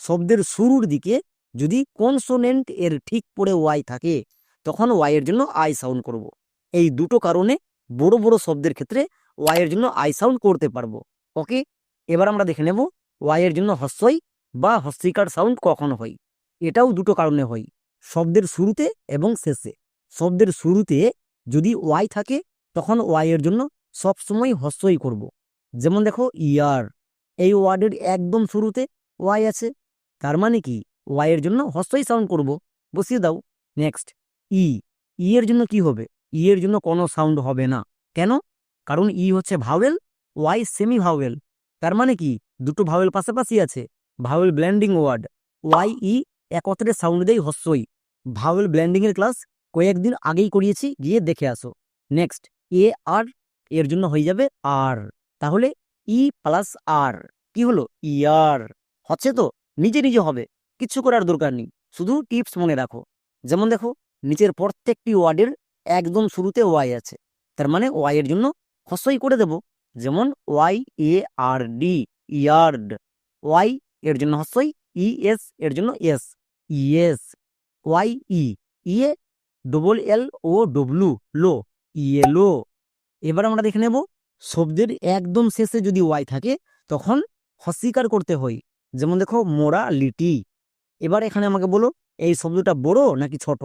শব্দের শুরুর দিকে যদি কনসোনেন্ট এর ঠিক পরে ওয়াই থাকে তখন ওয়াই এর জন্য আই সাউন্ড করব। এই দুটো কারণে বড় বড় শব্দের ক্ষেত্রে ওয়াই এর জন্য আই সাউন্ড করতে পারবো। ওকে, এবার আমরা দেখে নেব ওয়াই এর জন্য হস্যই বা হস্যিকার সাউন্ড কখন হয়। এটাও দুটো কারণে হয়, শব্দের শুরুতে এবং শেষে। শব্দের শুরুতে যদি ওয়াই থাকে তখন ওয়াই এর জন্য সবসময় হস্যই করব। যেমন দেখো ইয়ার, এই ওয়ার্ডের একদম শুরুতে ওয়াই আছে, তার মানে কি ওয়াই এর জন্য হস্যই সাউন্ড করব, বসিয়ে দাও। নেক্সট ই, ই এর জন্য কি হবে? ই এর জন্য কোনো সাউন্ড হবে না। কেন? কারণ ই হচ্ছে ভাওয়েল, ওয়াই সেমি ভাওয়েল, তার মানে কি দুটো ভাওয়েল পাশাপাশি আছে, vowel blending word, Y E একত্রে সাউন্ড দেয় হস্যই। ভাওয়েল ব্লেন্ডিং এর ক্লাস কয়েকদিন আগেই করিয়েছি, গিয়ে দেখে আসো। নেক্সট এ আর, এর জন্য হয়ে যাবে আর, তাহলে ই প্লাস আর কি হলো? ইয়ার। হচ্ছে তো, নিজে নিজে হবে, কিছু করার দরকার নেই, শুধু টিপস মনে রাখো। যেমন দেখো নিচের প্রত্যেকটি ওয়ার্ডের একদম শুরুতে ওয়াই আছে, তার মানে ওয়াই এর জন্য হস্যই করে দেব, যেমন Y A R D, yard. Y এর জন্য হস্যই, ই এস এর জন্য এস, ইয়েস। ওয়াই ই, ইয়ে ডবল এল ও ডব্লু, লো, ইয়েলো। এবার আমরা দেখে নেব শব্দের একদম শেষে যদি ওয়াই থাকে তখন হস্যিকার করতে হয়, যেমন দেখো মোরালিটি। এবার এখানে আমাকে বলো এই শব্দটা বড় নাকি ছোট?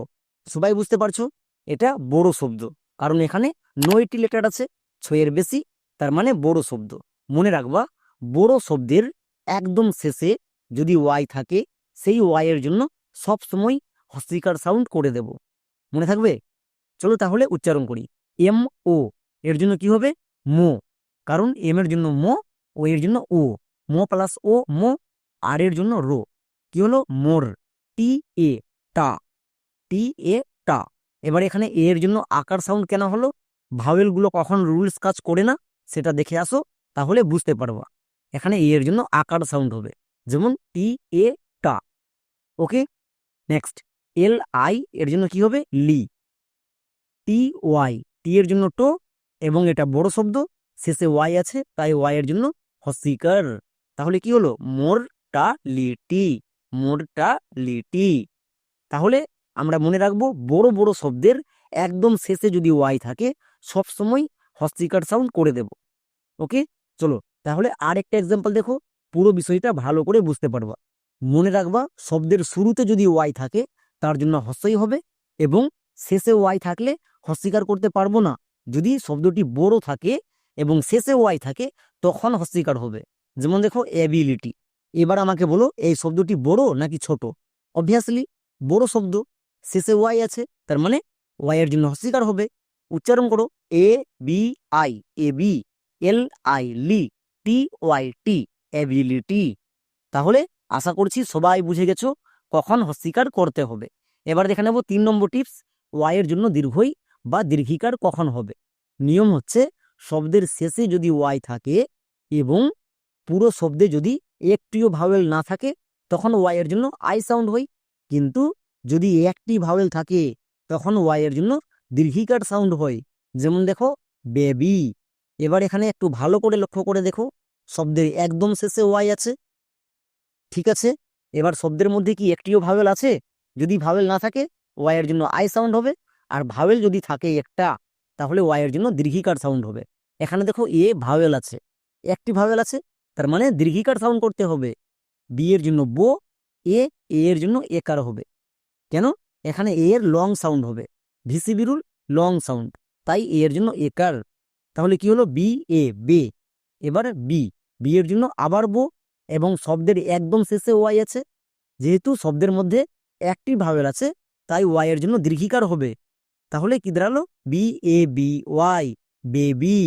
সবাই বুঝতে পারছো এটা বড় শব্দ, কারণ এখানে 9টি লেটার আছে, 6 এর বেশি, তার মানে বড় শব্দ। মনে রাখবা বড় শব্দের একদম শেষে যদি ওয়াই থাকে সেই ওয়াই এর জন্য সব সময় হস্যিকার সাউন্ড করে দেব, মনে থাকবে? চলো তাহলে উচ্চারণ করি। এম ও এর জন্য কি হবে? মো, কারণ এম এর জন্য মো, ও এর জন্য ও, মো প্লাস ও মো, আর এর জন্য রো, কি হলো? মোর। টি এ, টা, টি এ টা। এবার এখানে এ এর জন্য আকার সাউন্ড কেন হলো? ভাওয়েলগুলো কখন রুলস কাজ করে না সেটা দেখে আসো, তাহলে বুঝতে পারবা। এখানে এ এর জন্য আকার সাউন্ড হবে, যেমন টি এ টা। ওকে, নেক্সট এল আই এর জন্য কি হবে? লি। টি ওয়াই, টি এর জন্য টো, এবং এটা বড় শব্দ, শেষে ওয়াই আছে তাই ওয়াই এর জন্য হস্যিকার। তাহলে কি হলো? মোরটালিটি, মোরটালিটি। তাহলে আমরা মনে রাখবো বড় বড় শব্দের একদম শেষে যদি ওয়াই থাকে সব সময় হস্যিকার সাউন্ড করে দেব। ওকে, চলো তাহলে আর একটা এক্সাম্পল দেখো, পুরো বিষয়টা ভালো করে বুঝতে পারবা। মনে রাখবা শব্দের শুরুতে যদি ওয়াই থাকে তার জন্য হস্যই হবে, এবং শেষে ওয়াই থাকলে হস্যিকার করতে পারবো না। যদি শব্দটি বড় থাকে এবং শেষে ওয়াই থাকে তখন হস্যিকার হবে, যেমন দেখো এবিলিটি। এবার আমাকে বলো এই শব্দটি বড় নাকি ছোট? অবভিয়াসলি বড় শব্দ, শেষে ওয়াই আছে, তার মানে ওয়াই এর জন্য হস্যিকার হবে। উচ্চারণ করো, A B I, A B, L I লি, টি ওয়াই টি, অ্যাবিলিটি। তাহলে আশা করছি সবাই বুঝে গেছো কখন হস্যিকার করতে হবে। এবার দেখে নেব 3 নম্বর টিপস, ওয়াই এর জন্য দীর্ঘই বা দীর্ঘিকার কখন হবে। নিয়ম হচ্ছে শব্দের শেষে যদি ওয়াই থাকে এবং পুরো শব্দে যদি একটিও ভাওয়েল না থাকে তখন ওয়াই এর জন্য আই সাউন্ড হয়, কিন্তু যদি একটি ভাওয়েল থাকে তখন ওয়াই এর জন্য দীর্ঘিকার সাউন্ড হয়। যেমন দেখো বেবি। এবার এখানে একটু ভালো করে লক্ষ্য করে দেখো, শব্দের একদম শেষে ওয়াই আছে, ঠিক আছে। এবার শব্দের মধ্যে কি একটিও ভাওয়েল আছে? যদি ভাওয়েল না থাকে ওয়াই এর জন্য আই সাউন্ড হবে, আর ভাওয়েল যদি থাকে একটা তাহলে ওয়াই এর জন্য দীর্ঘিকার সাউন্ড হবে। এখানে দেখো এ ভাওয়েল আছে, একটি ভাওয়েল আছে, তার মানে দীর্ঘিকার সাউন্ড করতে হবে। বি এর জন্য বো, এ এর জন্য একার হবে। কেন? এখানে এ এর লং সাউন্ড হবে, ভিসিবিরুল লং সাউন্ড, তাই এ এর জন্য একার। তাহলে কি হলো? বি এ বে। এবার বি, বি এর জন্য আবার বো, এবং শব্দের একদম শেষে ওয়াই আছে, যেহেতু শব্দের মধ্যে একটি ভাওয়েল আছে তাই ওয়াই এর জন্য দীর্ঘিকার হবে। তাহলে কি দাঁড়ালো? B A B Y, baby.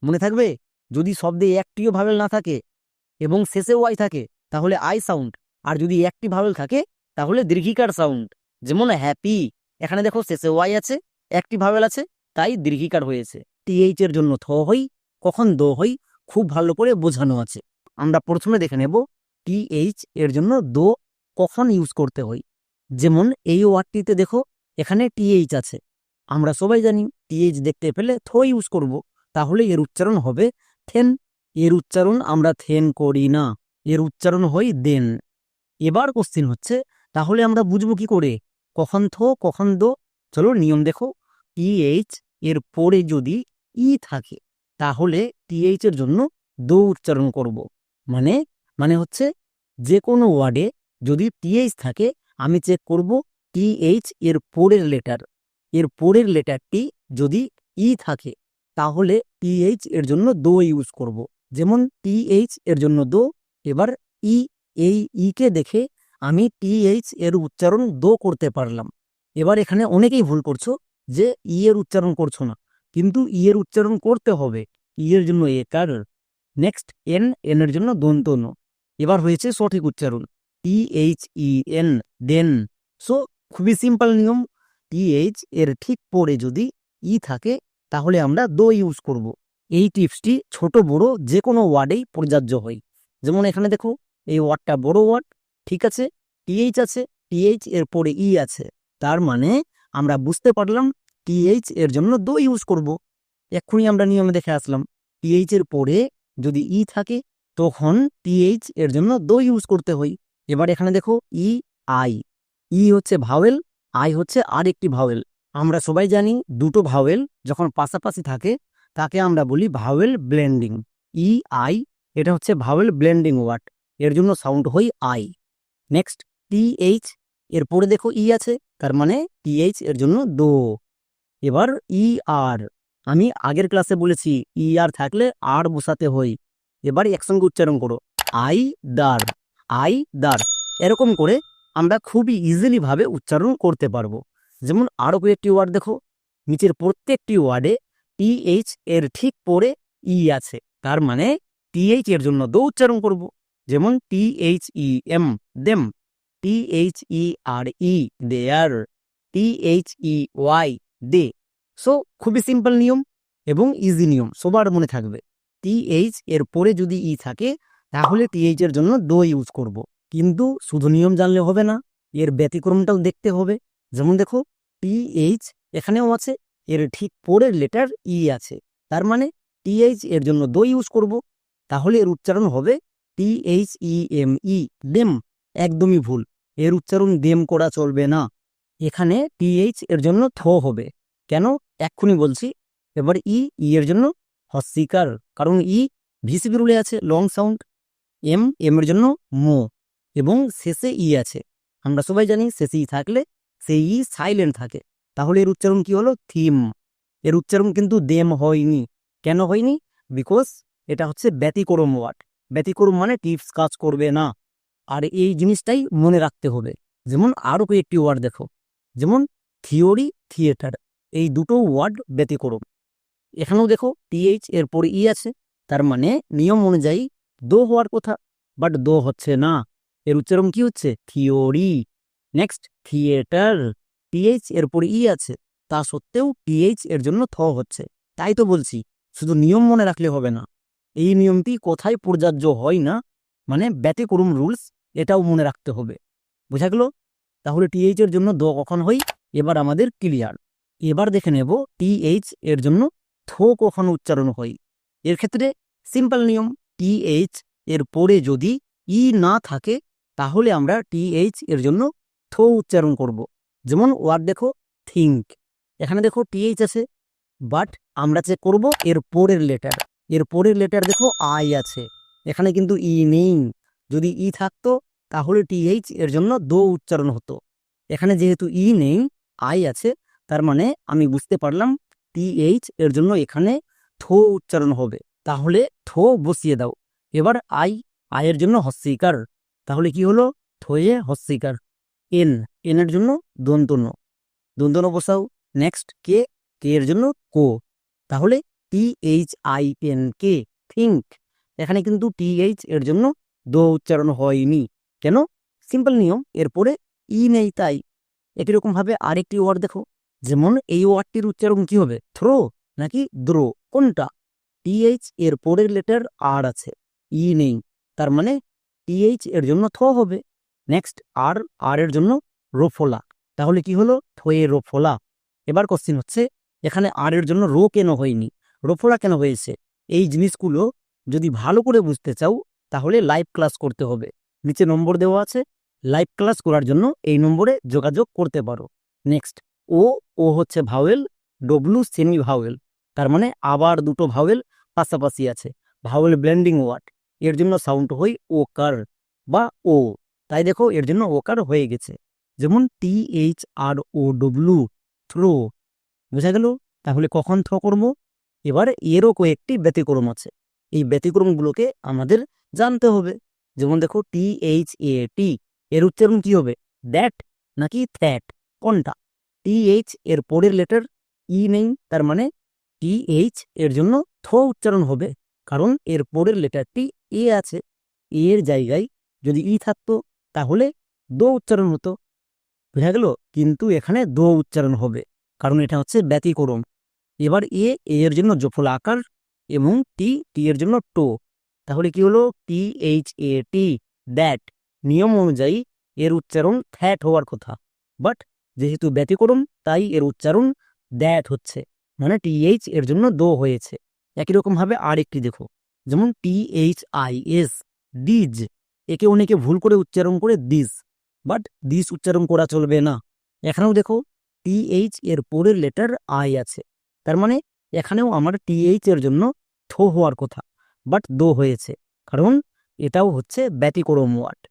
মনে থাকবে? যদি শব্দে একটিও ভাওয়েল না থাকে এবং শেষে ওয়াই থাকে তাহলে আই সাউন্ড, আর যদি একটি ভাওয়েল থাকে তাহলে দীর্ঘিকার সাউন্ড। যেমন হ্যাপি, এখানে দেখো শেষে ওয়াই আছে, একটি ভাওয়েল আছে, তাই দীর্ঘিকার হয়েছে। টিএইচ এর জন্য থ হই, কখন দো হই, খুব ভালো করে বোঝানো আছে। আমরা প্রথমে দেখে নেব টিএইচ এর জন্য দো কখন ইউজ করতে হয়। যেমন এই ওয়ার্ডটিতে দেখো এখানে টিএইচ আছে, আমরা সবাই জানি টিএইচ দেখতে পেলে থ ইউজ করব, তাহলে এর উচ্চারণ হবে থেন। এর উচ্চারণ আমরা থেন করি না, এর উচ্চারণ হয় দেন। এবার কোশ্চিন হচ্ছে, তাহলে আমরা বুঝবো কি করে কখন থ কখন দো? চলো নিয়ম দেখো। টিএইচ এর পরে যদি ই থাকে তাহলে টিএইচ এর জন্য দো উচ্চারণ করব। মানে মানে হচ্ছে যে কোনো ওয়ার্ডে যদি টিএইচ থাকে আমি চেক করব টিএইচ এর পরের লেটার, এর পরের লেটারটি যদি ই থাকে তাহলে টিএইচ এর জন্য দো ইউজ করব। যেমন টিএইচ এর জন্য দো। এবার ই, এই ই কে দেখে আমি টিএইচ এর উচ্চারণ দো করতে পারলাম। এবার এখানে অনেকেই ভুল করছো যে ই এর উচ্চারণ করছো না, কিন্তু ই এর উচ্চারণ করতে হবে। ই এর জন্য একার। নেক্সট এন, এন এর জন্য দন্ত ন। এবার হয়েছে সঠিক উচ্চারণ টিএইচ ই এন, দেন। সো খুবই সিম্পল নিয়ম, টিএইচ এর ঠিক পরে যদি ই থাকে তাহলে আমরা দো ইউজ করব। এই টিপসটি ছোট বড় যে কোনো ওয়ার্ডেই প্রযোজ্য হয়। যেমন এখানে দেখো এই ওয়ার্ডটা বড় ওয়ার্ড, ঠিক আছে, টিএইচ আছে, টিএইচ এর পরে ই আছে, তার মানে আমরা বুঝতে পারলাম টিএইচ এর জন্য দো ইউজ করব। এক্ষুনি আমরা নিয়মে দেখে আসলাম টিএইচ এর পরে যদি ই থাকে তখন টিএইচ এর জন্য দো ইউজ করতে হয়। এবার এখানে দেখো ই আই, ই হচ্ছে ভাওয়েল, আই হচ্ছে আরেকটি ভাওয়েল। আমরা সবাই জানি দুটো ভাওয়েল যখন পাশাপাশি থাকে তাকে আমরা বলি ভাওয়েল ব্লেন্ডিং। ই আই, এটা হচ্ছে ভাওয়েল ব্লেন্ডিং ওয়ার্ড, এর জন্য সাউন্ড হয় আই। নেক্সট টিএইচ এর পরে দেখো ই আছে, তার মানে টিএইচ এর জন্য দো। এবার ই আর, আমি আগের ক্লাসে বলেছি ই আর থাকলে আর বসাতে হয়। এবার একসঙ্গে উচ্চারণ করো আই দার, আই দার। এরকম করে আমরা খুবই ইজিলি ভাবে উচ্চারণ করতে পারবো। যেমন আরো কয়েকটি ওয়ার্ড দেখো, নিচের প্রত্যেকটি ওয়ার্ডে টিএইচ এর ঠিক পরে ই আছে, তার মানে টিএইচ এর জন্য দো উচ্চারণ করব। যেমন TH E M, them, TH E R E there, TH E Y they. So খুবই সিম্পল নিয়ম এবং ইজি নিয়ম, সবার মনে থাকবে। টিএইচ এর পরে যদি ই থাকে তাহলে টিএইচ এর জন্য দো ইউজ করব। কিন্তু শুধু নিয়ম জানলে হবে না, এর ব্যতিক্রমটাও দেখতে হবে। যেমন দেখো টিএইচ এখানেও আছে, এর ঠিক পরের লেটার ই আছে, তার মানে টিএইচ এর জন্য দো ইউজ করব। তাহলে এর উচ্চারণ হবে TH E M E, them. একদমই ভুল, এর উচ্চারণ দেম করা চলবে না, এখানে টিএইচ এর জন্য থ হবে। কেন? এক্ষুনি বলছি। এবার ই, ই এর জন্য হস্যিকার, কারণ ই ভিসিবি রুলে আছে লং সাউন্ড। এম, এম এর জন্য মো, এবং শেষে ই আছে। আমরা সবাই জানি শেষে ই থাকলে সেই ই সাইলেন্ট থাকে, তাহলে এর উচ্চারণ কি হলো? থিম। এর উচ্চারণ কিন্তু দেম হয়নি। কেন হয়নি? বিকজ এটা হচ্ছে ব্যতিক্রম ওয়ার্ড। ব্যতিক্রম মানে টিপস কাজ করবে না, আর এই জিনিসটাই মনে রাখতে হবে। যেমন আরো কয়েকটি ওয়ার্ড দেখো, যেমন থিওরি, থিয়েটার, এই দুটো ওয়ার্ড ব্যতিক্রম। এখানেও দেখো টিএইচ এর পরে ই আছে, তার মানে নিয়ম অনুযায়ী দো হওয়ার কথা, বাট দো হচ্ছে না, এর উচ্চারণ কি হচ্ছে? থিওরি। নেক্সট থিয়েটার, টিএইচ এর পরে ই আছে, তা সত্ত্বেও টিএইচ এর জন্য থ হচ্ছে। তাই তো বলছি শুধু নিয়ম মনে রাখলে হবে না, এই নিয়মটি কোথায় প্রযোজ্য হয় না, মানে ব্যতিক্রম রুলস, এটাও মনে রাখতে হবে। বোঝা গেল? তাহলে টিএইচ এর জন্য দ কখন হয় এবার আমাদের ক্লিয়ার। এবার দেখে নেব টিএইচ এর জন্য থো কখন উচ্চারণ হয়। এর ক্ষেত্রে সিম্পল নিয়ম, টিএইচ এর পরে যদি ই না থাকে তাহলে আমরা টিএইচ এর জন্য থো উচ্চারণ করব। যেমন ওয়ার্ড দেখো থিঙ্ক, এখানে দেখো টিএইচ আছে, বাট আমরা চেক করব এর পরের লেটার। এর পরের লেটার দেখো আই আছে, এখানে কিন্তু ই নেই। যদি ই থাকতো তাহলে টিএইচ এর জন্য দো উচ্চারণ হতো। এখানে যেহেতু ই নেই, আই আছে, তার মানে আমি বুঝতে পারলাম টিএইচ এর জন্য এখানে থো উচ্চারণ হবে। তাহলে থো বসিয়ে দাও। এবার আয়ের জন্য হস্যিকার, তাহলে কি হলো থয়ে হস্যিকার। এন, এর জন্য দন্তন্য, দন্তন্য বসাও। নেক্সট কে, কে এর জন্য কো, তাহলে THINK, থিঙ্ক। এখানে কিন্তু টিএইচ এর জন্য দো উচ্চারণ হয়নি। কেন? সিম্পল নিয়ম, এরপরে ই নেই তাই। একই রকম ভাবে আরেকটি ওয়ার্ড দেখো, যেমন এই ওয়ার্ডটির উচ্চারণ কি হবে, থ্রো নাকি দ্রো, কোনটা? টিএইচ এর পরের লেটার আর আছে, ই নেই, তার মানে টিএইচ এর জন্য থ হবে। নেক্সট আর এর জন্য রোফোলা, তাহলে কি হলো থয়ে রোফোলা। এবার কোশ্চিন হচ্ছে এখানে আর এর জন্য রো কেন হয়নি, রোফোলা কেন হয়েছে? এই জিনিসগুলো যদি ভালো করে বুঝতে চাও তাহলে লাইভ ক্লাস করতে হবে। নিচে নম্বর দেওয়া আছে, লাইভ ক্লাস করার জন্য এই নম্বরে যোগাযোগ করতে পারো। নেক্সট ও হচ্ছে ভাওয়েল, ডব্লু সেমি ভাওয়েল, তার মানে আবার দুটো ভাওয়েল পাশাপাশি আছে, ভাওয়েল ব্লেন্ডিং ওয়ার্ড, এর জন্য সাউন্ড হয় ও কার বা ও, তাই দেখো এর জন্য ও কার হয়ে গেছে। যেমন THROW, থ্রো। বোঝা গেল? তাহলে কখন থ্রো করবো? এবার এরও কয়েকটি ব্যতিক্রম আছে, এই ব্যতিক্রমগুলোকে আমাদের জানতে হবে। যেমন দেখো THAT, এর উচ্চারণ কি হবে, দ্যাট নাকি থ্যাট, কোনটা? TH এর পরের লেটার ই নেই, তার মানে TH এর জন্য থ উচ্চারণ হবে, কারণ এর পরের লেটারটি এ আছে। এর জায়গায় যদি ই থাকতো তাহলে দো উচ্চারণ হতো। বোঝা গেল? কিন্তু এখানে দো উচ্চারণ হবে, কারণ এটা হচ্ছে ব্যতিক্রম। এবার এর জন্য জফলা আকার এবং টি এর জন্য টো, তাহলে কি হলো THAT, দ্যাট। নিয়ম অনুযায়ী এর উচ্চারণ থ্যাট হওয়ার কথা, বাট যেহেতু ব্যতিক্রম তাই এর উচ্চারণ দ্যাট হচ্ছে, মানে TH এর জন্য দো হয়েছে। একই রকম ভাবে আরেকটি দেখো, যেমন THIS, ডিজ, একে অনেকে ভুল করে উচ্চারণ করে দিস, বাট দিস উচ্চারণ করা চলবে না। এখানেও দেখো TH এর পরের লেটার আই আছে, তার মানে এখানেও আমার TH এর জন্য থো হওয়ার কথা, বাট দো হয়েছে, কারণ এটাও হচ্ছে ব্যতিক্রম ওয়ার্ড।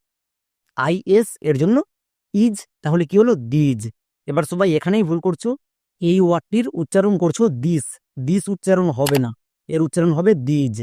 IS এর জন্য ইজ, তাহলে কি হলো দিজ। এবার সবাই এখানেই ভুল করছো, এই ওয়ার্ডটির উচ্চারণ করছো দিস, দিস উচ্চারণ হবে না, এর উচ্চারণ হবে দিজ।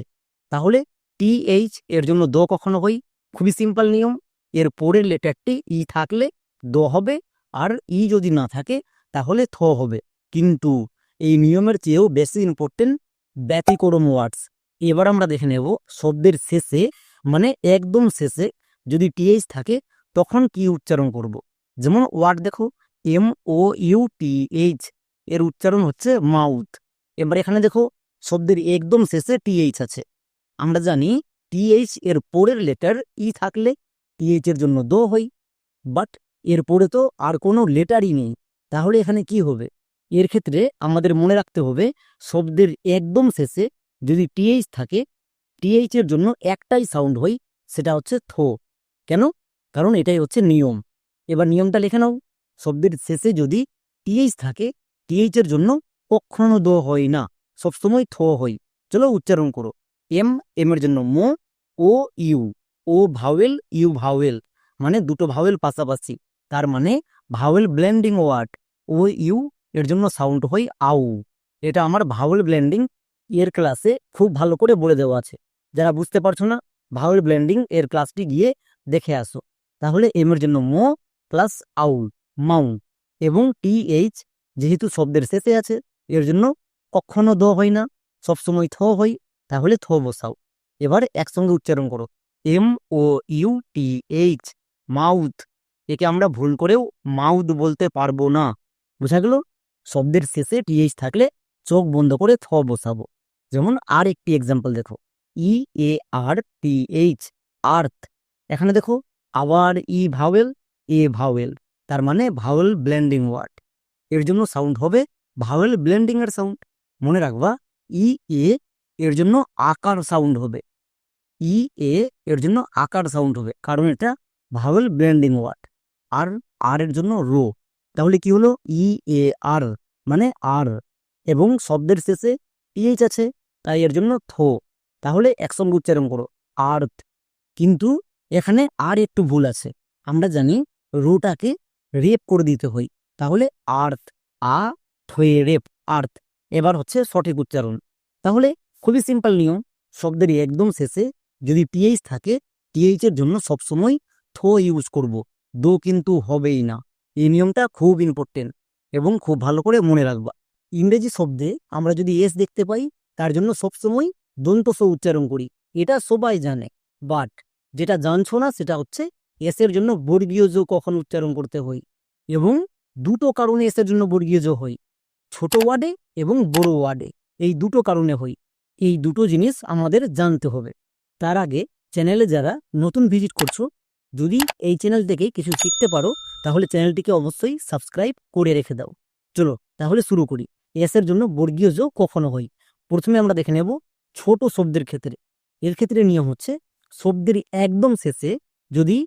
তাহলে TH এর জন্য দো কখনো হয়, খুবই সিম্পল নিয়ম, এর পরের লেটারটি ই থাকলে দো হবে, আর ই যদি না থাকে তাহলে থ হবে। কিন্তু এই নিয়মের চেয়েও বেশি ইম্পর্টেন্ট ব্যতিক্রম ওয়ার্ডস। এবার আমরা দেখে নেব শব্দের শেষে, মানে একদম শেষে যদি TH থাকে তখন কি উচ্চারণ করব। যেমন ওয়ার্ড দেখো MOUTH, এর উচ্চারণ হচ্ছে মাউথ। এবার এখানে দেখো শব্দের একদম শেষে TH আছে, আমরা জানি TH এর পরের লেটার ই থাকলে TH এর জন্য দো হয়, বাট এর পরে তো আর কোনো লেটারই নেই, তাহলে এখানে কি হবে? এর ক্ষেত্রে আমাদের মনে রাখতে হবে শব্দের একদম শেষে যদি TH থাকে, TH এর জন্য একটাই সাউন্ড হয়, সেটা হচ্ছে থো। কেন? কারণ এটাই হচ্ছে নিয়ম। এবার নিয়মটা লিখে নাও, শব্দের শেষে যদি TH থাকে TH এর জন্য কখনো দো হয় না, সবসময় থো হয়। চলো উচ্চারণ করো, এম এর জন্য মো, U, O vowel U vowel, মানে দুটো ভাওয়েল পাশাপাশি, তার মানে ভাওয়েল ব্লেন্ডিং ওয়ার্ড। ইউ এর জন্য সাউন্ড হয় আউ, এটা আমার ভাওয়েল ব্লেন্ডিং এর ক্লাসে খুব ভালো করে বলে দেওয়া আছে। যারা বুঝতে পারছো না, ভাওয়েল ব্লেন্ডিং এর ক্লাসটি গিয়ে দেখে আসো। তাহলে এম এর জন্য মো প্লাস আউল, মাউ, এবং TH যেহেতু শব্দের শেষে আছে এর জন্য কখনো দ হয় না, সবসময় থ হয়, তাহলে থ বসাও। এবার একসঙ্গে উচ্চারণ করো, MOUTH, মাউথ। একে আমরা ভুল করেও মাউথ বলতে পারবো না। বুঝা গেল? শব্দের শেষে TH থাকলে চোখ বন্ধ করে থ বসাবো। যেমন আর একটি এক্সাম্পল দেখো, EARTH, আর্থ। এখানে দেখো আবার ভাওয়েল, এ ভাওয়েল, তার মানে ভাওয়েল ব্লেন্ডিং ওয়ার্ড। এর জন্য সাউন্ড হবে ভাওয়েল ব্লেন্ডিং এর সাউন্ড। মনে রাখবা এ এর জন্য আকার সাউন্ড হবে, এ এর জন্য আকার সাউন্ড হবে, কারণ এটা ভাওয়েল ব্লেন্ডিং ওয়ার্ড। আর আর এর জন্য রো। তাহলে কি হলো, EAR মানে আর, এবং শব্দের শেষে টিএইচ আছে, তাই এর জন্য থো। তাহলে একসঙ্গে উচ্চারণ করো, আর্থ। কিন্তু এখানে আর একটু ভুল আছে। আমরা জানি রোটাকে রেপ করে দিতে হয়, তাহলে আর্থ, আ থয়ে রেপ, আর্থ। এবার হচ্ছে সঠিক উচ্চারণ। তাহলে খুবই সিম্পল নিয়ম, শব্দের একদম শেষে যদি টিএইচ থাকে, টিএইচ এর জন্য সবসময় থো ইউজ করব, দো কিন্তু হবেই না। এই নিয়মটা খুব ইম্পর্টেন্ট এবং খুব ভালো করে মনে রাখবা। ইংরেজি শব্দে আমরা যদি এস দেখতে পাই, তার জন্য সবসময় দন্ত স উচ্চারণ করি, এটা সবাই জানে। বাট যেটা জানছো না সেটা হচ্ছে এস এর জন্য বর্গীয় জ কখন উচ্চারণ করতে হয়, এবং দুটো কারণে এস এর জন্য বর্গীয় জ হয়, ছোট ওয়ার্ডে এবং বড় ওয়ার্ডে, এই দুটো কারণে হয়। এই দুটো জিনিস আমাদের জানতে হবে। তার আগে চ্যানেলে যারা নতুন ভিজিট করছো, যদি এই চ্যানেল থেকে কিছু শিখতে পারো, তাহলে চ্যানেলটিকে অবশ্যই সাবস্ক্রাইব করে রেখে দাও। চলো তাহলে শুরু করি। এস এর জন্য বর্গীয় জ কখনো হয়, প্রথমে আমরা দেখে নেব ছোট শব্দের ক্ষেত্রে। এর ক্ষেত্রে নিয়ম হচ্ছে, শব্দের একদম শেষে যদি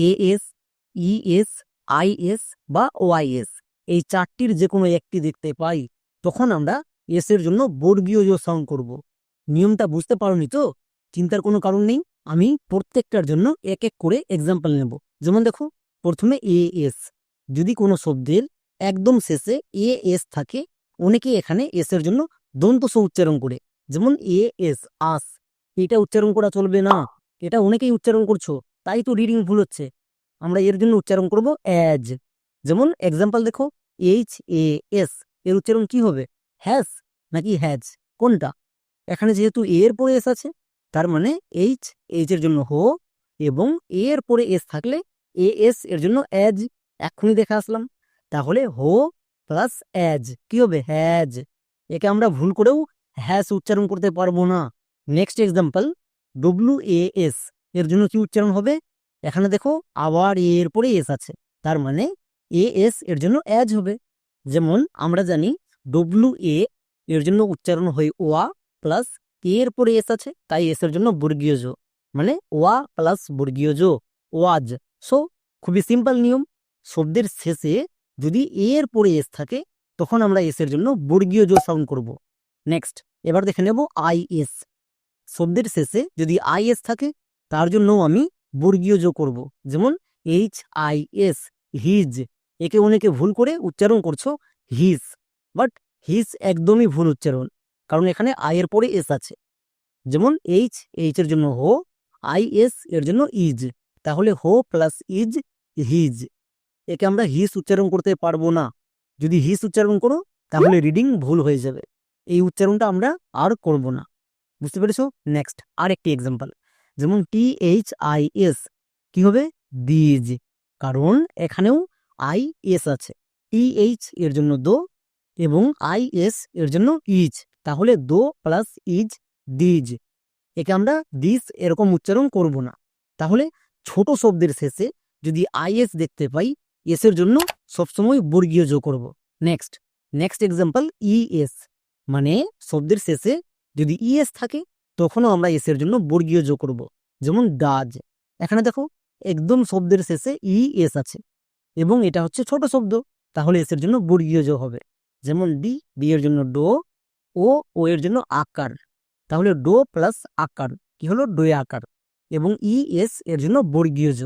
এএস, ইএস, আইএস বা ওআইএস এই চারটির যে কোনো একটি দেখতে পাই, তখন আমরা এস এর জন্য বর্গীয় জ সাউন্ড করব। নিয়মটা বুঝতে পারোনি তো? চিন্তার কোনো কারণ নেই, আমি প্রত্যেকটার জন্য এক এক করে এক্সাম্পল নেব। যেমন দেখো, প্রথমে এএস। যদি কোনো শব্দের একদম শেষে এএস থাকে, অনেকে এখানে এস এর জন্য দন্ত স উচ্চারণ করে, যেমন এএস, আস। এটা উচ্চারণ করা চলবে না, এটা অনেকেই উচ্চারণ করছো, তাই তো রিডিং ভুল হচ্ছে। আমরা এর জন্য উচ্চারণ করব অ্যাজ। যেমন এক্সাম্পল দেখো, HAS, এর উচ্চারণ কি হবে, হ্যাস নাকি হ্যাজ, কোনটা? এখানে যেহেতু এর পরে এস আছে, তার মানে এইচ এর জন্য হো, এবং এর পরে এস থাকলে এএস এর জন্য অ্যাজ। এক্ষুনি দেখে আসলাম। তাহলে হো প্লাস অ্যাজ কি হবে, হ্যাজ। একে আমরা ভুল করেও হ্যাস উচ্চারণ করতে পারবো না। নেক্সট এক্সাম্পল, WAS, এর জন্য কি উচ্চারণ হবে? এখানে দেখো আবার এর পরে এস আছে, তার মানে এএস এর জন্য অ্যাজ হবে। যেমন আমরা জানি WA এর জন্য উচ্চারণ হয় ওয়া, প্লাস এর পরে এস আছে, তাই এস এর জন্য বর্গীয় জ, মানে ওয়া প্লাস বর্গীয় জ, ওয়াজ। সো খুবই সিম্পল নিয়ম, শব্দের শেষে যদি এর পরে এস থাকে, তখন আমরা এস এর জন্য বর্গীয় জ সাউন্ড করব। নেক্সট এবার দেখে নেব আইএস। শব্দের শেষে যদি আইএস থাকে, তার জন্য আমি বর্গীয় জ করব। যেমন HIS, হিজ। একে অনেকে ভুল করে উচ্চারণ করছো হিজ, বাট হিজ একদমই ভুল উচ্চারণ, কারণ এখানে আই এর পরে এস আছে। যেমন এইচ এর জন্য হো, IS এর জন্য ইজ, তাহলে হো প্লাস ইজ, হিজ। একে আমরা হিস উচ্চারণ করতে পারবো না। যদি হিস উচ্চারণ করো, তাহলে রিডিং ভুল হয়ে যাবে। এই উচ্চারণটা আমরা আর করব না। বুঝতে পেরেছো? নেক্সট আর একটি এক্সাম্পল, যেমন THIS, কি হবে, দিজ, কারণ এখানেও IS আছে। TH এর জন্য দো, এবং IS এর জন্য ইজ, তাহলে দো প্লাস ইজ, দিজ। একে আমরা দিস এরকম উচ্চারণ করব না। তাহলে ছোট শব্দের শেষে যদি IS দেখতে পাই, এস এর জন্য সবসময় বর্গীয় যোগ করব। নেক্সট এক্সাম্পল, ES, মানে শব্দের শেষে যদি ES থাকে, তখনও আমরা এস এর জন্য বর্গীয় যোগ করব। যেমন ডাজ। এখানে দেখো একদম শব্দের শেষে ES আছে, এবং এটা হচ্ছে ছোট শব্দ, তাহলে এস এর জন্য বর্গীয় যোগ হবে। যেমন ডি এর জন্য ডো, ও এর জন্য আকার, তাহলে ডো প্লাস আকার কি হলো, ডোয়ে আকার, এবং ES এর জন্য বর্গীয় জ।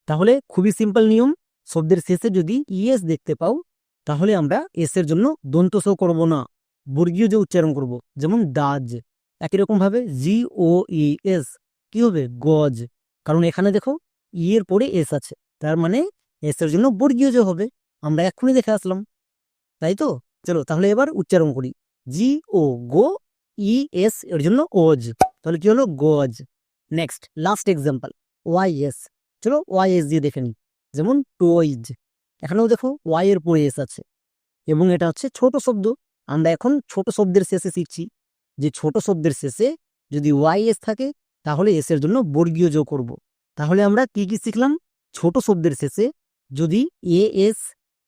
তাহলে খুবই সিম্পল নিয়ম, শব্দের শেষে যদি ES দেখতে পাও, তাহলে আমরা এস এর জন্য দন্ত স করব না, বর্গীয় জ উচ্চারণ করব। যেমন ডাজ। একই রকম ভাবে GOES, কি হবে, গজ, কারণ এখানে দেখো এর পরে এস আছে, তার মানে এস এর জন্য বর্গীয় জ হবে। আমরা এক্ষুনি দেখে আসলাম, তাই তো? চলো তাহলে এবার উচ্চারণ করি। GO, গো, ES এর জন্য ওজ, তাহলে কি হলো, গজ। Next last example, YS। চলো YS দিয়ে দেখে নিই। যেমন টয়েজ। এখানেও দেখো ওয়াই এর পরে এস আছে, এবং এটা হচ্ছে ছোট শব্দ। আমরা এখন ছোট শব্দের শেষে শিখছি, যে ছোট শব্দের শেষে যদি ওয়াই এস থাকে তাহলে এস এর জন্য বর্গীয় যোগ করব। তাহলে আমরা কি কি শিখলাম? ছোট শব্দের শেষে যদি A S,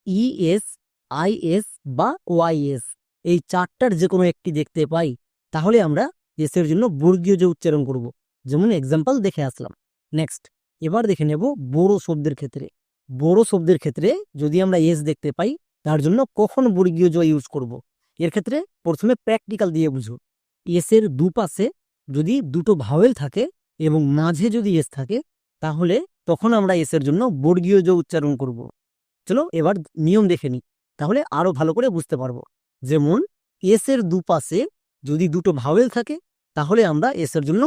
E S, I S বা ওয়াই এস এই চারটার যে কোনো একটি দেখতে পাই তাহলে আমরা এস এর জন্য বর্গীয় যোগ উচ্চারণ করব। যেমন এক্সাম্পল দেখে আসলাম। নেক্সট এবার দেখে নেব বড় শব্দের ক্ষেত্রে। বড় শব্দের ক্ষেত্রে যদি আমরা এস দেখতে পাই তার জন্য কখন বর্গীয় জ ইউজ করব। এর ক্ষেত্রে প্রথমে প্র্যাকটিক্যাল দিয়ে বুঝো। এস এর দুপাশে যদি দুটো ভাওয়েল থাকে এবং মাঝে যদি এস থাকে তাহলে তখন আমরা এস এর জন্য বর্গীয় জ উচ্চারণ করব। চলো এবার নিয়ম দেখে নিই, তাহলে আরো ভালো করে বুঝতে পারবো। যেমন এস এর দুপাশে যদি দুটো ভাওয়েল থাকে তাহলে আমরা এস এর জন্য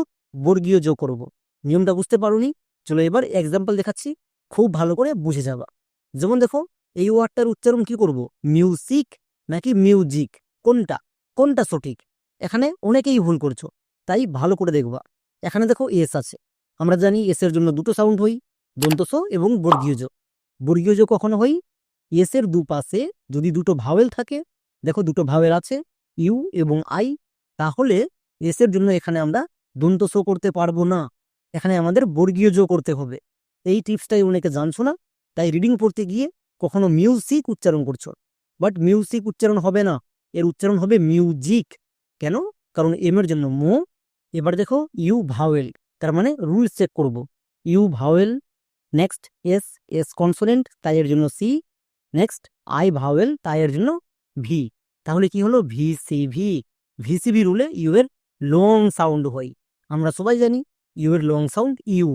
বর্গীয় জ করব। নিয়মটা বুঝতে পারোনি? চলো এবার এক্সাম্পল দেখাচ্ছি, খুব ভালো করে বুঝে যাবা। যেমন দেখো এই ওয়ার্ডটার উচ্চারণ কি করব, মিউজিক নাকি মিউজিক, কোনটা কোনটা সঠিক? এখানে অনেকেই ভুল করছো, তাই ভালো করে দেখবা। এখানে দেখো এস আছে, আমরা জানি এস এর জন্য দুটো সাউন্ড হই, দন্ত স এবং বর্গীয় জ। বর্গীয় জ কখনো হই এস এর দুপাশে যদি দুটো ভাওয়েল থাকে, দেখো দুটো ভাওয়েল আছে ইউ এবং আই, তাহলে এস এর জন্য এখানে আমরা দন্ত স করতে পারবো না, এখানে আমাদের বর্গীয় জ করতে হবে। এই টিপসটাই অনেকে জানছো না, তাই রিডিং পড়তে গিয়ে কখনো মিউজিক উচ্চারণ করছো, বাট মিউজিক উচ্চারণ হবে না, এর উচ্চারণ হবে মিউজিক। কেন? কারণ এম এর জন্য মো। এবার দেখো ইউ ভাওয়েল, তার মানে রুলস চেক করব। You vowel, next S, S consonant তাই এর জন্য সি, নেক্সট আই ভাওয়েল তাই এর জন্য ভি, তাহলে কি হলো ভিসিভি। ভিসিভি রুলে ইউ এর লং সাউন্ড হয়, আমরা সবাই জানি ইউ এর লং সাউন্ড ইউ,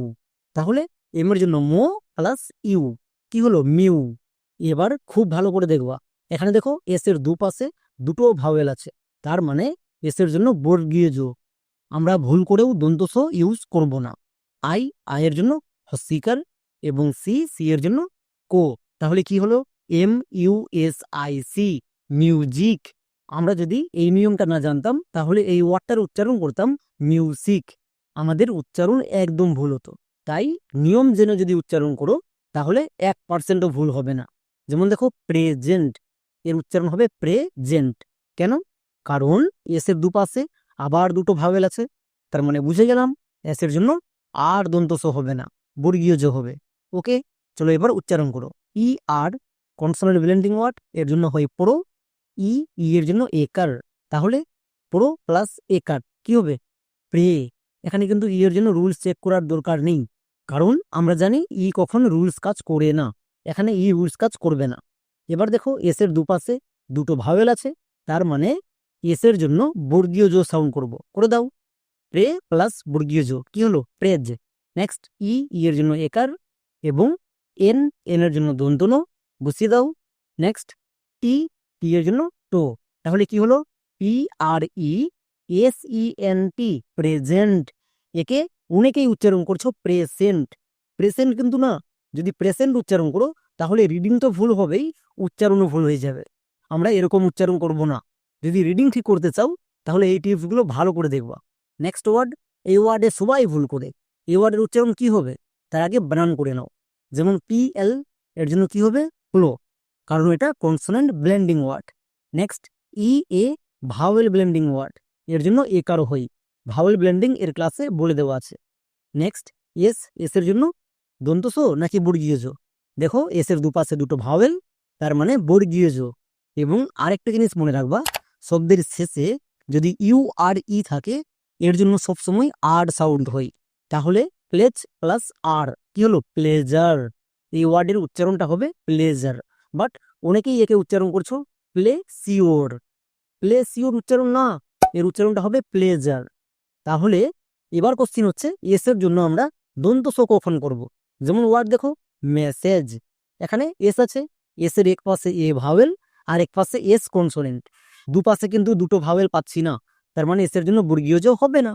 তাহলে এম এর জন্য মো প্লাস ইউ কি হলো মিউ। এবার খুব ভালো করে দেখবা, এখানে দেখো এস এর দুপাশে দুটো ভাওয়েল আছে, তার মানে এস এর জন্য বর্গীয় জ। আমরা ভুল করেও দন্ত স ইউজ করব না। আই, আই এর জন্য হস্যিকার এবং সি, সি এর জন্য কো, তাহলে কি হলো M U S I C, music. আমরা যদি এই নিয়মটা না জানতাম তাহলে এই ওয়ার্ডটার উচ্চারণ করতাম মিউজিক, আমাদের উচ্চারণ একদম ভুল হতো। তাই নিয়ম জেনে যদি উচ্চারণ করো তাহলে 1%ও ভুল হবে না। যেমন দেখো প্রেজেন্ট, এর উচ্চারণ হবে প্রেজেন্ট। কেন? কারণ এস এর দুপাশে আবার দুটো ভাওয়েল আছে, তার মানে বুঝে গেলাম এস এর জন্য আর দন্ত স হবে না, বর্গীয় জ হবে। ওকে, চলো এবার উচ্চারণ করো। ই আর কনসোনেন্ট ব্লেন্ডিং ওয়ার্ড, এর জন্য হয় প্রো। ই, ই এর জন্য একার, তাহলে প্রো প্লাস একার কি হবে প্রে। এখানে কিন্তু ই এর জন্য রুলস চেক করার দরকার নেই, কারণ আমরা জানি ই কখন রুলস কাজ করে না, এখানে ই রুলস কাজ করবে না। এবার দেখো এস এর দুপাশে দুটো ভাওয়েল আছে, তার মানে এস এর জন্য বর্গীয় জ সাউন্ড করব, করে দাও। প্রে প্লাস বর্গীয় জ কি হলো প্রেজ। নেক্সট ই, ই এর জন্য একার এবং এন, এন এর জন্য দন্তন, বসিয়ে দাও। নেক্সট টি, টি এর জন্য টো, তাহলে কি হলো P R E S E N T, present. একে অনেকেই উচ্চারণ করছো প্রেসেন্ট, প্রেসেন্ট কিন্তু না। যদি প্রেসেন্ট উচ্চারণ করো তাহলে রিডিং তো ভুল হবেই, উচ্চারণও ভুল হয়ে যাবে। আমরা এরকম উচ্চারণ করব না। যদি রিডিং ঠিক করতে চাও তাহলে এই টিপসগুলো ভালো করে দেখবা। নেক্সট ওয়ার্ড, এই ওয়ার্ডে সবাই ভুল করে, এই ওয়ার্ডের উচ্চারণ কি হবে তার আগে বানান করে নাও। যেমন পি এল, এর জন্য কি হবে প্লো, কারণ এটা কনসোনেন্ট ব্লেন্ডিং ওয়ার্ড। নেক্সট ই এ, ভাওয়েল ব্লেন্ডিং ওয়ার্ড, এর জন্য একারও হই, ভাওয়েল ব্লেন্ডিং এর ক্লাসে বলে দেওয়া আছে। নেক্সট এস, এস এর জন্য দন্ত স নাকি বর্গীয় জ, দেখো এস এর দুপাশে দুটো ভাওয়েল, তার মানে বর্গীয় জ। এবং আরেকটা জিনিস মনে রাখবা, শব্দের শেষে যদি ইউ আর ই থাকে এর জন্য সবসময় আর সাউন্ড হয়, তাহলে প্লেজ প্লাস আর কি হলো প্লেজার। এই ওয়ার্ডের উচ্চারণটা হবে প্লেজার, বাট অনেকেই একে উচ্চারণ করছো প্লে সিওর, প্লে সিওর উচ্চারণ না, এর উচ্চারণটা হবে প্লেজার। তাহলে এবার কোশ্চিন হচ্ছে এস এর জন্য আমরা দন্ত স কখন করব। যেমন ওয়ার্ড দেখো মেসেজ, এখানে এস আছে, এস এর এক পাশে এ ভাওয়েল আর এক পাশে এস কনসোনেন্ট, দুপাশে কিন্তু দুটো ভাওয়েল পাচ্ছি না, তার মানে এস এর জন্য বর্গীয় জ হবে না।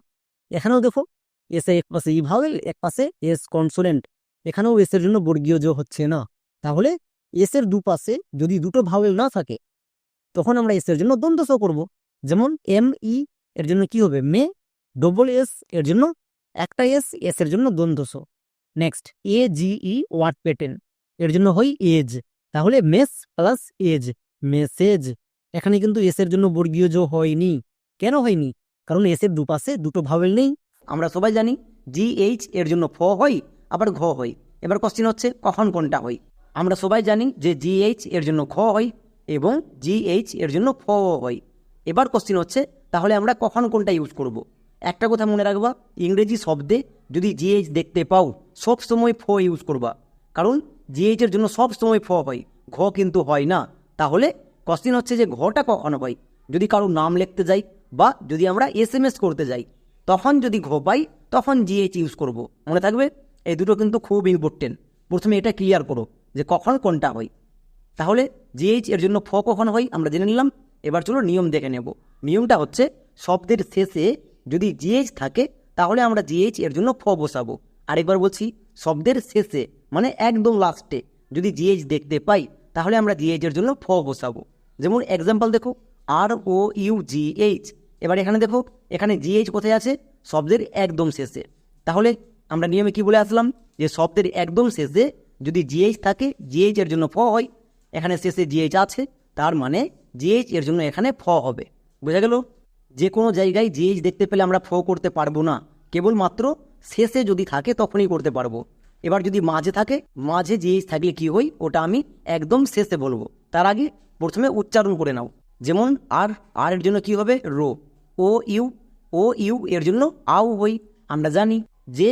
এখানেও দেখো এস এর এক পাশে ই ভাওয়েল, এক পাশে এস কনসোনেন্ট, এখানেও এস এর জন্য বর্গীয় জ হচ্ছে না। তাহলে এস এর দুপাশে যদি দুটো ভাওয়েল না থাকে তখন আমরা এস এর জন্য দন্ত স করব। যেমন এম ই, এর জন্য কি হবে মে, ডবল এস এর জন্য একটা এস, এস এর জন্য দন্ত স। নেক্সট এ জি ই, ওয়ার্ড প্যাটার্ন, এর জন্য হয় এজ, তাহলে মেস প্লাস এজ, মেসেজ। এখানে কিন্তু এস এর জন্য বর্গীয় জ হয়নি, কেন হয়নি? কারণ এস এর দুপাশে দুটো ভাওয়েল নেই। আমরা সবাই জানি GH এর জন্য ফ হয়, আবার ঘ হয়। এবার কোশ্চেন হচ্ছে কখন কোনটা হয়। আমরা সবাই জানি যে GH এর জন্য খ হয় এবং GH এর জন্য ফ হয়। এবার কোশ্চেন হচ্ছে তাহলে আমরা কখন কোনটা ইউজ করব। একটা কথা মনে রাখবা, ইংরেজি শব্দে যদি GH দেখতে পাও সব সময় ফ ইউজ করবা, কারণ GH এর জন্য সব সময় ফ হয়, ঘ কিন্তু হয় না। তাহলে কোশ্চেন হচ্ছে যে ঘটা কখন হয়। যদি কারো নাম লিখতে যাই বা যদি আমরা SMS করতে যাই, তখন যদি ঘ পাই তখন GH ইউজ করব। মনে থাকবে, এই দুটো কিন্তু খুব ইম্পর্টেন্ট। প্রথমে এটা ক্লিয়ার করো যে কখন কোনটা হয়। তাহলে GH এর জন্য ফ কখন হয় আমরা জেনে নিলাম। এবার চলো নিয়ম দেখে নেব। নিয়মটা হচ্ছে শব্দের শেষে যদি GH থাকে তাহলে আমরা GH এর জন্য ফ বসাবো। আরেকবার বলছি, শব্দের শেষে মানে একদম লাস্টে যদি GH দেখতে পাই তাহলে আমরা GH এর জন্য ফ বসাবো। যেমন এক্সাম্পল দেখো, ROUGH। এবার এখানে দেখো, এখানে GH কোথায় আছে? শব্দের একদম শেষে। তাহলে আমরা নিয়মে কি বলে আসলাম যে শব্দের একদম শেষে যদি GH থাকে GH এর জন্য ফ হয়। এখানে শেষে GH আছে, তার মানে GH এর জন্য এখানে ফ হবে। বোঝা গেল? যে কোনো জায়গায় GH দেখতে পেলে আমরা ফ করতে পারবো না, কেবলমাত্র শেষে যদি থাকে তখনই করতে পারবো। এবার যদি মাঝে থাকে, মাঝে GH থাকলে কি হয় ওটা আমি একদম শেষে বলবো। তার আগে প্রথমে উচ্চারণ করে নাও। যেমন আর এর জন্য কি হবে? রো। ও ইউ এর জন্য আউ হই। আমরা জানি যে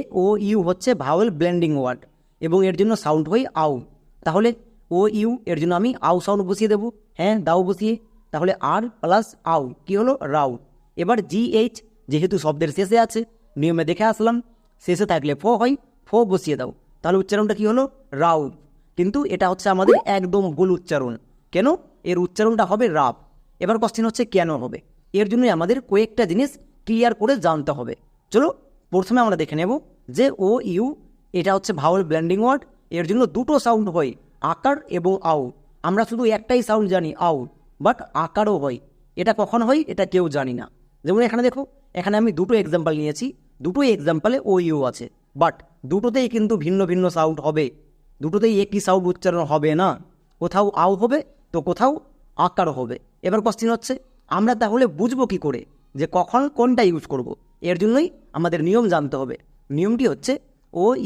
ইউ হচ্ছে ভাওয়েল ব্লেন্ডিং ওয়ার্ড এবং এর জন্য সাউন্ড হয় আউ। তাহলে ইউ এর জন্য আমি আউ সাউন্ড বসিয়ে দেবো। হ্যাঁ, দাও বসিয়ে। তাহলে আর প্লাস আউ কি হলো? রাউ। এবার GH যেহেতু শব্দের শেষে আছে, নিয়মে দেখে আসলাম, শেষে থাকলে ফ হয়, ফ বসিয়ে দাও। তাহলে উচ্চারণটা কি হলো? রাউ। কিন্তু এটা হচ্ছে আমাদের একদম ভুল উচ্চারণ। কেন? এর উচ্চারণটা হবে রাব। এবার কোশ্চেন হচ্ছে কেন হবে। এর জন্যই আমাদের কয়েকটা জিনিস ক্লিয়ার করে জানতে হবে। চলো প্রথমে আমরা দেখে নেব যে ইউ এটা হচ্ছে ভাওয়েল ব্লেন্ডিং ওয়ার্ড। এর জন্য দুটো সাউন্ড হয়, আকার এবং আউ। আমরা শুধু একটাই সাউন্ড জানি আউ, বাট আকারও হয়। এটা কখন হয় এটা কেউ জানি না। যেমন এখানে দেখো, এখানে আমি দুটো এক্সাম্পল নিয়েছি, দুটোই এক্সাম্পলে ইউ আছে, বাট দুটোতেই কিন্তু ভিন্ন ভিন্ন সাউন্ড হবে। দুটোতেই একই সাউন্ড উচ্চারণ হবে না, কোথাও আউ হবে তো কোথাও আকার হবে। এবার কোশ্চেন হচ্ছে আমরা তাহলে বুঝবো কি করে যে কখন কোনটা ইউজ করব। এর জন্যই আমাদের নিয়ম জানতে হবে। নিয়মটি হচ্ছে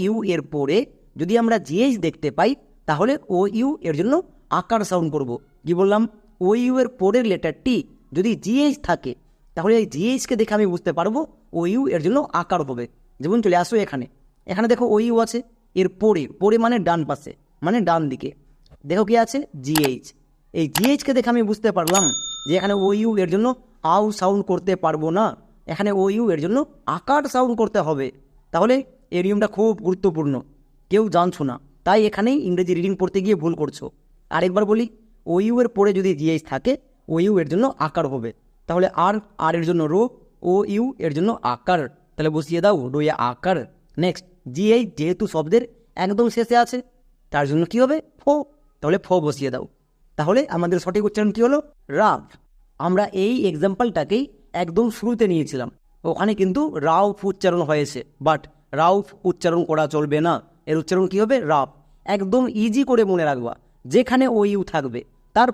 ইউ এর পরে যদি আমরা GH দেখতে পাই তাহলে ইউ এর জন্য আকার সাউন্ড করব। কি বললাম? ইউ এর পরের লেটারটি যদি GH থাকে তাহলে এই GHকে দেখে আমি বুঝতে পারবো ইউ এর জন্য আকার হবে। যেমন চলে আসো এখানে, এখানে দেখো ইউ আছে, এর পরে মানে ডান পাশে মানে ডান দিকে দেখো কি আছে? GH। এই GHকে দেখে আমি বুঝতে পারলাম যে এখানে ইউ এর জন্য আউ সাউন্ড করতে পারবো না, এখানে ইউ এর জন্য আকার সাউন্ড করতে হবে। তাহলে এই নিয়মটা খুব গুরুত্বপূর্ণ, কেউ জানছো না, তাই এখানেই ইংরেজি রিডিং পড়তে গিয়ে ভুল করছো। আরেকবার বলি, ইউ এর পরে যদি GH থাকে ইউ এর জন্য আকার হবে। তাহলে আর এর জন্য রো, ইউ এর জন্য আকার। তাহলে বসিয়ে দাও রোয়ে আকার। নেক্সট GH যেহেতু শব্দের একদম শেষে আছে তার জন্য কি হবে? ফো। তাহলে ফো বসিয়ে দাও। তাহলে আমাদের সঠিক উচ্চারণ কি হলো? রাব। আমরা এই এক্সাম্পলটাকেই একদম শুরুতে নিয়েছিলাম, ওখানে কিন্তু রাউফ উচ্চারণ হয়েছে, বাট রাউফ উচ্চারণ করা চলবে না। এর উচ্চারণ কি হবে? রাব। একদম ইজি করে মনে রাখবা, যেখানে ইউ থাকবে তার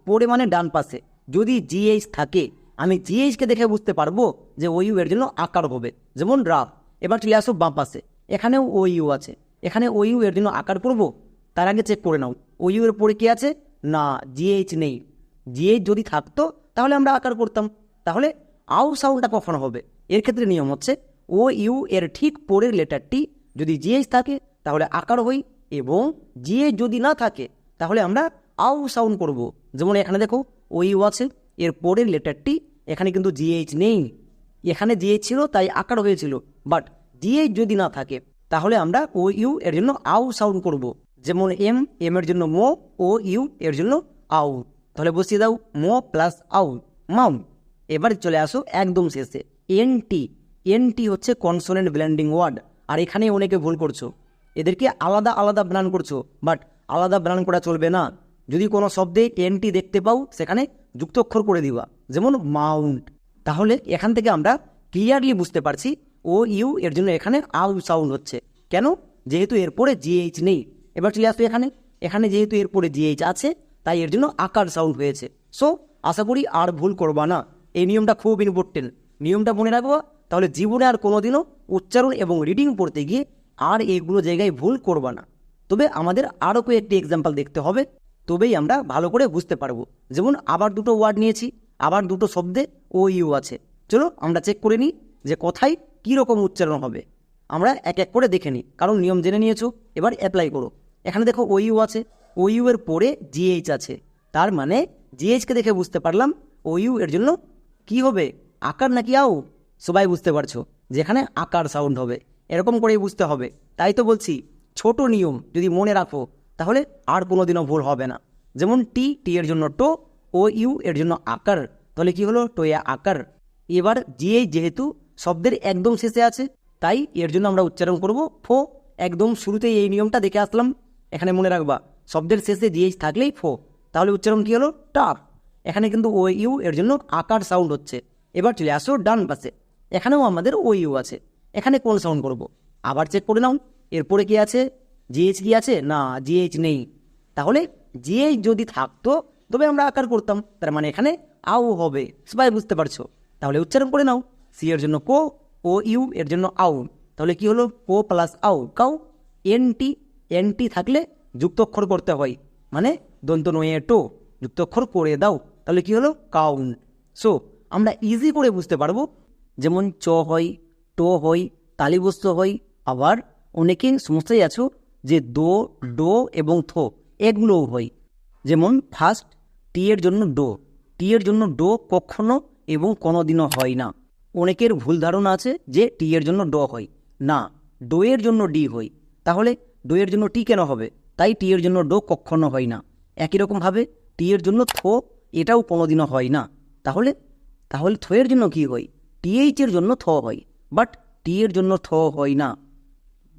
পরে মানে ডান পাশে যদি GH থাকে আমি GHকে দেখে বুঝতে পারবো যে ইউ এর জন্য আকার হবে, যেমন রাব। এবার চলে আসো বাম পাশে, এখানেও ইউ আছে, এখানে ইউ এর জন্য আকার করবো। তার আগে চেক করে নাও ইউ এর পরে কি আছে? না, GH নেই। GH যদি থাকতো তাহলে আমরা আকার করতাম। তাহলে আউ সাউন্ডটা কখন হবে? এর ক্ষেত্রে নিয়ম হচ্ছে ইউ এর ঠিক পরের লেটারটি যদি GH থাকে তাহলে আকার হই, এবং GH যদি না থাকে তাহলে আমরা আউ সাউন্ড করব। যেমন এখানে দেখো ইউ আছে, এর পরের লেটারটি এখানে কিন্তু GH নেই, এখানে GH ছিল তাই আকার হয়েছিল, বাট GH যদি না থাকে তাহলে আমরা ইউ এর জন্য আউ সাউন্ড করব। যেমন এম এর জন্য মো, ইউ এর জন্য আউ। তাহলে বসিয়ে দাও মো প্লাস আউ, মাউ। এবার চলে আসো একদম শেষে এনটি হচ্ছে কনসোনেন্ট ব্লেন্ডিং ওয়ার্ড। আর এখানে অনেকে ভুল করছো, এদেরকে আলাদা আলাদা ব্রান করছো, বাট আলাদা ব্রান করা চলবে না। যদি কোনো শব্দে এনটি দেখতে পাও সেখানে যুক্তাক্ষর করে দিবা, যেমন মাউন্ট। তাহলে এখান থেকে আমরা ক্লিয়ারলি বুঝতে পারছি ইউ এর জন্য এখানে আউ সাউন্ড হচ্ছে। কেন? যেহেতু এরপরে GH নেই। এবার চলে আসবে এখানে যেহেতু এরপরে GH আছে তাই এর জন্য আকার সাউন্ড হয়েছে। সো আশা করি আর ভুল করবা না, এই নিয়মটা খুব ইম্পর্টেন্ট। নিয়মটা মনে রাখবো, তাহলে জীবনে আর কোনোদিনও উচ্চারণ এবং রিডিং পড়তে গিয়ে আর এইগুলো জায়গায় ভুল করবা না। তবে আমাদের আরও কয়েকটি এক্সাম্পল দেখতে হবে, তবেই আমরা ভালো করে বুঝতে পারবো। যেমন আবার দুটো ওয়ার্ড নিয়েছি, আবার দুটো শব্দে ও ইউ আছে। চলো আমরা চেক করে নিই যে কোথায় কী রকম উচ্চারণ হবে। আমরা এক এক করে দেখে নিই, কারণ নিয়ম জেনে নিয়েছো, এবার অ্যাপ্লাই করো। এখানে দেখো ও ইউ আছে, ও ইউ এর পরে জিএইচ আছে, তার মানে জিএইচকে দেখে বুঝতে পারলাম ও ইউ এর জন্য কি হবে, আকার নাকি আউ। সবাই বুঝতে পারছো যেখানে আকার সাউন্ড হবে, এরকম করেই বুঝতে হবে। তাই তো বলছি ছোট নিয়ম যদি মনে রাখো তাহলে আর কোনোদিনও ভুল হবে না। যেমন টি, টি এর জন্য টো, ও ইউ এর জন্য আকার, তাহলে কি হলো টোয়া আকার। এবার জিএইচ যেহেতু শব্দের একদম শেষে আছে, তাই এর জন্য আমরা উচ্চারণ করব ফো। একদম শুরুতেই এই নিয়মটা দেখে আসলাম, এখানে মনে রাখবা শব্দের শেষে জিএইচ থাকলেই ফো, তাহলে উচ্চারণ কি হলো টা। এখানে কিন্তু ও ইউ এর জন্য আকার সাউন্ড হচ্ছে। এবার চলে আসো ডান পাশে, এখানেও আমাদের ও ইউ আছে, এখানে কোন সাউন্ড করব আবার চেক করে নাও। এরপরে কি আছে, জিএইচ কি আছে, না জিএইচ নেই। তাহলে জিএইচ যদি থাকতো তবে আমরা আকার করতাম, তার মানে এখানে আউ হবে। সবাই বুঝতে পারছো, তাহলে উচ্চারণ করে নাও। সি এর জন্য কো, ও ইউ এর জন্য আউ, তাহলে কি হলো কো প্লাস আউ, কাউ। এনটি, এনটি থাকলে যুক্তক্ষর করতে হয়, মানে দন্ত নয়ে টো, যুক্তক্ষর করে দাও, তাহলে কি হলো কাউন্ট। সো আমরা ইজি করে বুঝতে পারবো, যেমন চ হয়, টো হয়, তালিবস্ত হয়। আবার অনেকে সমস্যায় আছো যে দো, ডো এবং থো এগুলোও হয়। যেমন ফার্স্ট টি এর জন্য ডো, টি এর জন্য ডো কখনো এবং কোনোদিনও হয় না। অনেকের ভুল ধারণা আছে যে টি এর জন্য ড হয়, না, ডো এর জন্য ডি হয়। তাহলে ডো এর জন্য টি কেন হবে, তাই টি এর জন্য ডো কখনো হয় না। একই রকমভাবে টি এর জন্য থো, এটাও কোনোদিনও হয় না। তাহলে তাহলে থো এর জন্য কি হয়, টিএইচ এর জন্য থ হয়, বাট টি এর জন্য থ হয় না।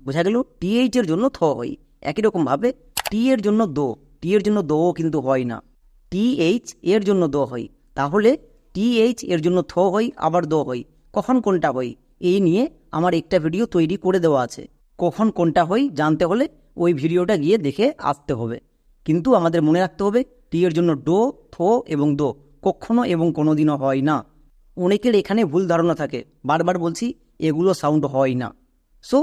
বোঝা গেল, টিএইচ এর জন্য থ হয়। একই রকমভাবে টি এর জন্য দো, টি এর জন্য দোও কিন্তু হয় না, টিএইচ এর জন্য দো হয়। তাহলে টিএইচ এর জন্য থ হয়, আবার দো হয়। কখন কোনটা হয় এই নিয়ে আমার একটা ভিডিও তৈরি করে দেওয়া আছে, কখন কোনটা হয় জানতে হলে ওই ভিডিওটা গিয়ে দেখে আসতে হবে। কিন্তু আমাদের মনে রাখতে হবে টি এর জন্য ডো, থো এবং দো কখনো এবং কোনোদিনও হয় না। অনেকের এখানে ভুল ধারণা থাকে, বারবার বলছি এগুলো সাউন্ড হয় না। সো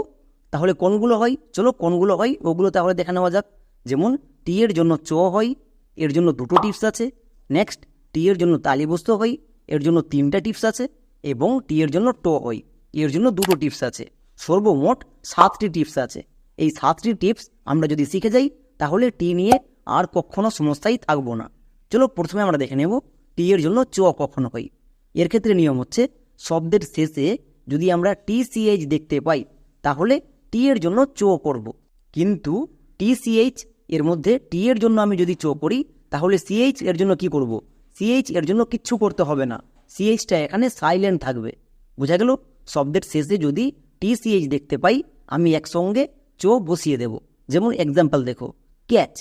তাহলে কোনগুলো হয়, চলো কোনগুলো হয় ওগুলো তাহলে দেখে নেওয়া যাক। যেমন টি এর জন্য চ হয়, এর জন্য দুটো টিপস আছে। নেক্সট টি এর জন্য তালিবস্ত হয়, এর জন্য তিনটা টিপস আছে। এবং টি এর জন্য টো হয়, এর জন্য দুটো টিপস আছে। সর্বমোট 7টি টিপস আছে। এই 7টি টিপস আমরা যদি শিখে যাই তাহলে টি নিয়ে আর কখনো সমস্যাই থাকবো না। চলো প্রথমে আমরা দেখে নেব টি এর জন্য চ কখনো হয়। এর ক্ষেত্রে নিয়ম হচ্ছে শব্দের শেষে যদি আমরা টিসিএইচ দেখতে পাই তাহলে টি এর জন্য চো করব। কিন্তু টিসিএইচ এর মধ্যে টি এর জন্য আমি যদি চো করি তাহলে সিএইচ এর জন্য কি করব, সিএইচ এর জন্য কিচ্ছু করতে হবে না, সিএইচটা এখানে সাইলেন্ট থাকবে। বোঝা গেল, শব্দের শেষে যদি টিসিএইচ দেখতে পাই আমি একসঙ্গে চো বসিয়ে দেব। যেমন এক্সাম্পল দেখো ক্যাচ,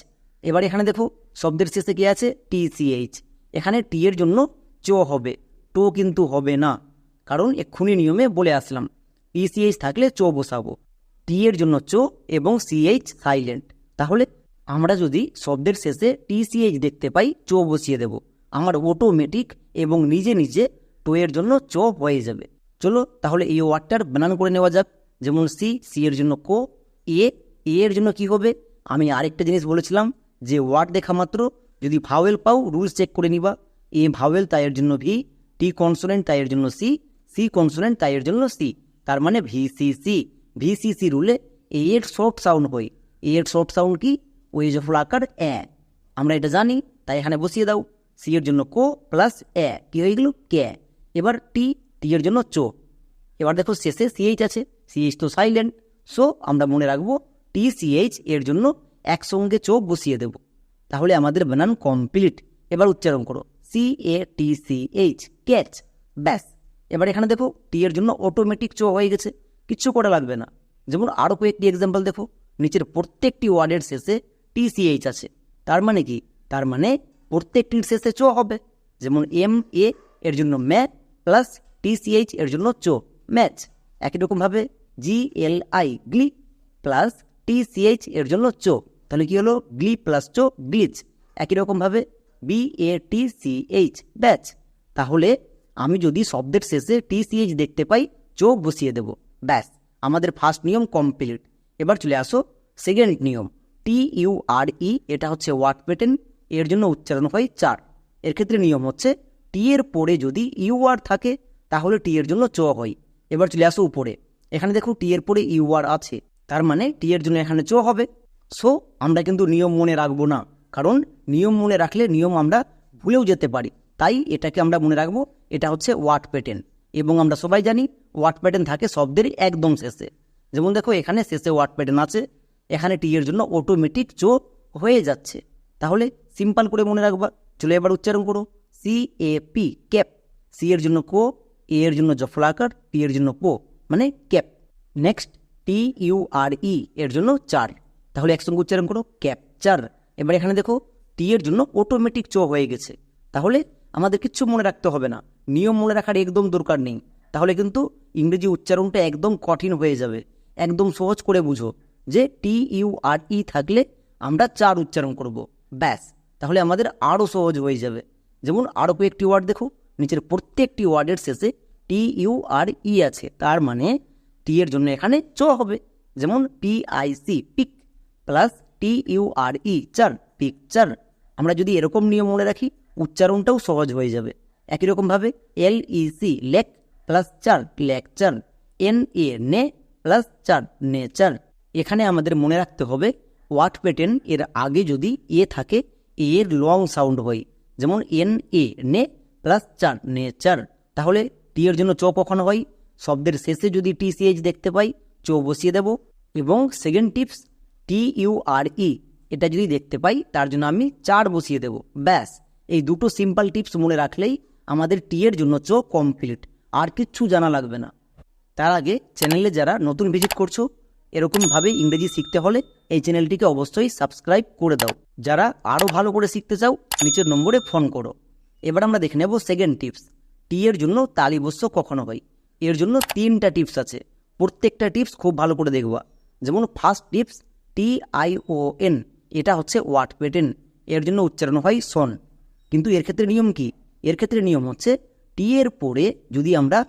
এবার এখানে দেখো শব্দের শেষে কি আছে টিসিএইচ, এখানে টি এর জন্য চো হবে, টো কিন্তু হবে না, কারণ এক্ষুনি নিয়মে বলে আসলাম টিসিএইচ থাকলে চো বসাবো। টি এর জন্য চো এবং সিএইচ সাইলেন্ট। তাহলে আমরা যদি শব্দের শেষে টিসিএইচ দেখতে পাই চো বসিয়ে দেব, আমার অটোমেটিক এবং নিজে নিজে টো এর জন্য চো হয়ে যাবে। চলো তাহলে এই ওয়ার্ডটার বানান করে নেওয়া যাক। যেমন সি, সি এর জন্য কো, এ, এ এর জন্য কি হবে, আমি আরেকটা জিনিস বলেছিলাম যে ওয়ার্ড দেখা মাত্র যদি ভাওয়েল পাও রুলস চেক করে নিবা। এ ভাওয়েল তাই এর জন্য ভি, টি কনসোনেন্ট তাই এর জন্য সি, সি কনসোনেন্ট তাই এর জন্য সি, তার মানে ভিসিসি। ভিসিসি রুলে এ এর শর্ট সাউন্ড হয়। এ এর শর্ট সাউন্ড কি, ওই যে ফুল আকার এ, আমরা এটা জানি, তাই এখানে বসিয়ে দাও। সি এর জন্য কো প্লাস এ, কি হয়ে গেল কে। এবার টি, টি এর জন্য চো। এবার দেখো শেষে সিএইচ আছে, সিএইচ তো সাইলেন্ট, সো আমরা মনে রাখবো টিসিএইচ এর জন্য একসঙ্গে চো বসিয়ে দেব। তাহলে আমাদের বানান কমপ্লিট। এবার উচ্চারণ করো CATCH, ক্যাচ, ব্যাস। এবার এখানে দেখো টি এর জন্য অটোমেটিক চো হয়ে গেছে, কিচ্ছু করা লাগবে না। যেমন আরও কয়েকটি এক্সাম্পল দেখো, নিচের প্রত্যেকটি ওয়ার্ডের শেষে টিসিএইচ আছে, তার মানে কি, তার মানে প্রত্যেকটির শেষে চো হবে। যেমন MA এর জন্য ম্যা প্লাস টিসিএইচ এর জন্য চো, ম্যাচ। একই রকমভাবে GLI গ্লি প্লাস টিসিএইচ এর জন্য চো, তাহলে কি হলো গ্লি প্লাস চো, গ্লিচ। একই রকমভাবে BATCH ব্যাচ। তাহলে আমি যদি শব্দের শেষে TCH দেখতে পাই চো বসিয়ে দেব, ব্যাস আমাদের ফার্স্ট নিয়ম কমপ্লিট। এবার চলে আসো সেকেন্ড নিয়ম, TURE, এটা হচ্ছে ওয়ার্ড প্যাটার্ন, এর জন্য উচ্চারণ হয় চার। এর ক্ষেত্রে নিয়ম হচ্ছে টি এর পরে যদি UR থাকে তাহলে টি এর জন্য চ হয়। এবার চলে আসো উপরে, এখানে দেখো টি এর পরে UR আছে, তার মানে টি এর জন্য এখানে চ হবে। সো আমরা কিন্তু নিয়ম মনে রাখবো না, কারণ নিয়ম মনে রাখলে নিয়ম আমরা ভুলেও যেতে পারি, তাই এটাকে আমরা মনে রাখবো এটা হচ্ছে ওয়ার্ড প্যাটার্ন। এবং আমরা সবাই জানি ওয়ার্ড প্যাটার্ন থাকে শব্দের একদম শেষে। যেমন দেখো এখানে শেষে ওয়ার্ড প্যাটার্ন আছে, এখানে টি এর জন্য অটোমেটিক চো হয়ে যাচ্ছে, তাহলে সিম্পল করে মনে রাখবা। চলে এবার উচ্চারণ করো, CAP, ক্যাপ। সি এর জন্য কো, এ এর জন্য জফলাকার, পি এর জন্য পো, মানে ক্যাপ। নেক্সট TURE, এর জন্য চার, তাহলে একসঙ্গে উচ্চারণ করো ক্যাপচার। এবার এখানে দেখো টি এর জন্য অটোমেটিক চো হয়ে গেছে, তাহলে আমাদের কিচ্ছু মনে রাখতে হবে না, নিয়ম মনে রাখার একদম দরকার নেই, তাহলে কিন্তু ইংরেজি উচ্চারণটা একদম কঠিন হয়ে যাবে। একদম সহজ করে বুঝো যে TURE থাকলে আমরা চার উচ্চারণ করব, ব্যাস তাহলে আমাদের আরও সহজ হয়ে যাবে। যেমন আরও কয়েকটি ওয়ার্ড দেখো, নিচের প্রত্যেকটি ওয়ার্ডের শেষে TURE আছে, তার মানে টি এর জন্য এখানে চ হবে। যেমন PIC, পিক, প্লাস TURE, চার, পিকচার। আমরা যদি এরকম নিয়ম মনে রাখি উচ্চারণটাও সহজ হয়ে যাবে। একই রকমভাবে LEC, লেক, প্লাস চার, লেকচার। NA, নে, প্লাস চার, নেচার। এখানে আমাদের মনে রাখতে হবে ওয়ার্ড প্যাটার্ন এর আগে যদি এ থাকে, এ এর লং সাউন্ড হয়, যেমন NA, নে, প্লাস চার, নেচার। তাহলে টি এর জন্য চ কখন হয়, শব্দের শেষে যদি TCH দেখতে পাই চো বসিয়ে দেব। এবং সেকেন্ড টিপস, TURE, এটা যদি দেখতে পাই তার জন্য আমি চার বসিয়ে দেব, ব্যাস এই দুটো সিম্পল টিপস মনে রাখলেই আমাদের টি এর জন্য চো কমপ্লিট, আর কিচ্ছু জানা লাগবে না। তার আগে চ্যানেলে যারা নতুন ভিজিট করছো, এরকমভাবে ইংরেজি শিখতে হলে এই চ্যানেলটিকে অবশ্যই সাবস্ক্রাইব করে দাও। যারা আরও ভালো করে শিখতে চাও নিচের নম্বরে ফোন করো। এবার আমরা দেখে নেব সেকেন্ড টিপস, টি এর জন্য তালিবস্য কখনো হয়। এর জন্য তিনটা টিপস আছে, প্রত্যেকটা টিপস খুব ভালো করে দেখবা। যেমন ফার্স্ট টিপস, TION, এটা হচ্ছে ওয়ার্ড প্যাটার্ন, এর জন্য উচ্চারণ হয় সন। কিন্তু এর ক্ষেত্রে নিয়ম কি, এর ক্ষেত্রে নিয়ম হচ্ছে টি এর পরে যদি আমরা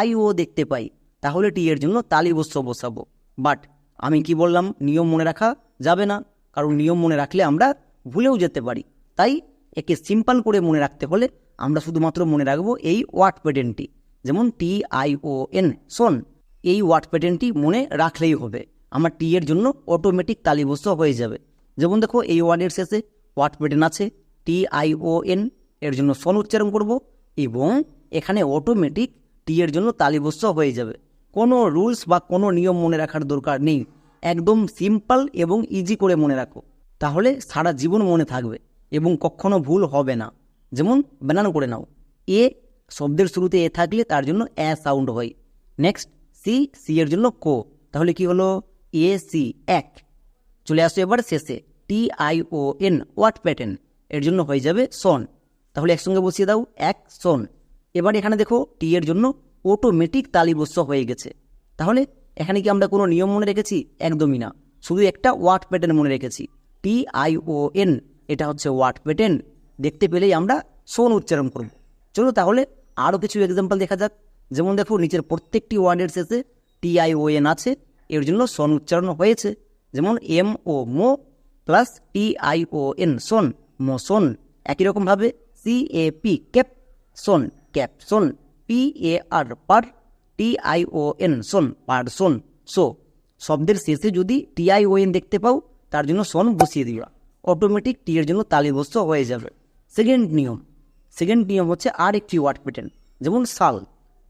IO দেখতে পাই তাহলে টি এর জন্য তালিবস্য বসাবো। বাট আমি কি বললাম, নিয়ম মনে রাখা যাবে না, কারণ নিয়ম মনে রাখলে আমরা ভুলেও যেতে পারি। তাই একে সিম্পল করে মনে রাখতে হলে আমরা শুধুমাত্র মনে রাখবো এই ওয়ার্ড প্যাটার্নটি, যেমন TION, সন। এই ওয়ার্ড প্যাটার্নটি মনে রাখলেই হবে, আমার টি এর জন্য অটোমেটিক তালিবস্য হয়ে যাবে। যেমন দেখো এই ওয়ার্ডের শেষে ওয়ার্ড প্যাটার্ন আছে TION, এর জন্য সন উচ্চারণ করব, এবং এখানে অটোমেটিক টি এর জন্য তালিবস্য হয়ে যাবে। কোনো রুলস বা কোনো নিয়ম মনে রাখার দরকার নেই, একদম সিম্পল এবং ইজি করে মনে রাখো, তাহলে সারা জীবন মনে থাকবে এবং কখনো ভুল হবে না। যেমন বানান করে নাও, এ শব্দের শুরুতে এ থাকলে তার জন্য এ সাউন্ড হয়। নেক্সট সি এর জন্য কো, তাহলে কি হলো AC, এক। চলে আসো এবার শেষে TION, ওয়ার্ড প্যাটার্ন, এর জন্য হয়ে যাবে সন, তাহলে একসঙ্গে বসিয়ে দাও এক, সন। এবার এখানে দেখো টি এর জন্য অটোমেটিক তালিবস্য হয়ে গেছে, তাহলে এখানে কি আমরা কোনো নিয়ম মনে রেখেছি? একদমই না, শুধু একটা ওয়ার্ড প্যাটার্ন মনে রেখেছি। TION, এটা হচ্ছে ওয়ার্ড প্যাটার্ন, দেখতে পেলেই আমরা সন উচ্চারণ করব। চলো তাহলে আরও কিছু এক্সাম্পল দেখা যাক। যেমন দেখো নিচের প্রত্যেকটি ওয়ার্ডের শেষে TION আছে, এর জন্য সন উচ্চারণ হয়েছে। যেমন MO, মো, প্লাস TION, সন, মোশন। একই রকমভাবে CAP, ক্যাপ, সন, ক্যাপসন। PAR, পার, TION, সন, পারসন। সো শব্দের শেষে যদি TION দেখতে পাও তার জন্য সন বসিয়ে দিবা, অটোমেটিক টি এর জন্য তালিবস্য হয়ে যাবে। সেকেন্ড নিয়ম হচ্ছে আর একটি ওয়ার্ড প্যাটার্ন, যেমন সাল।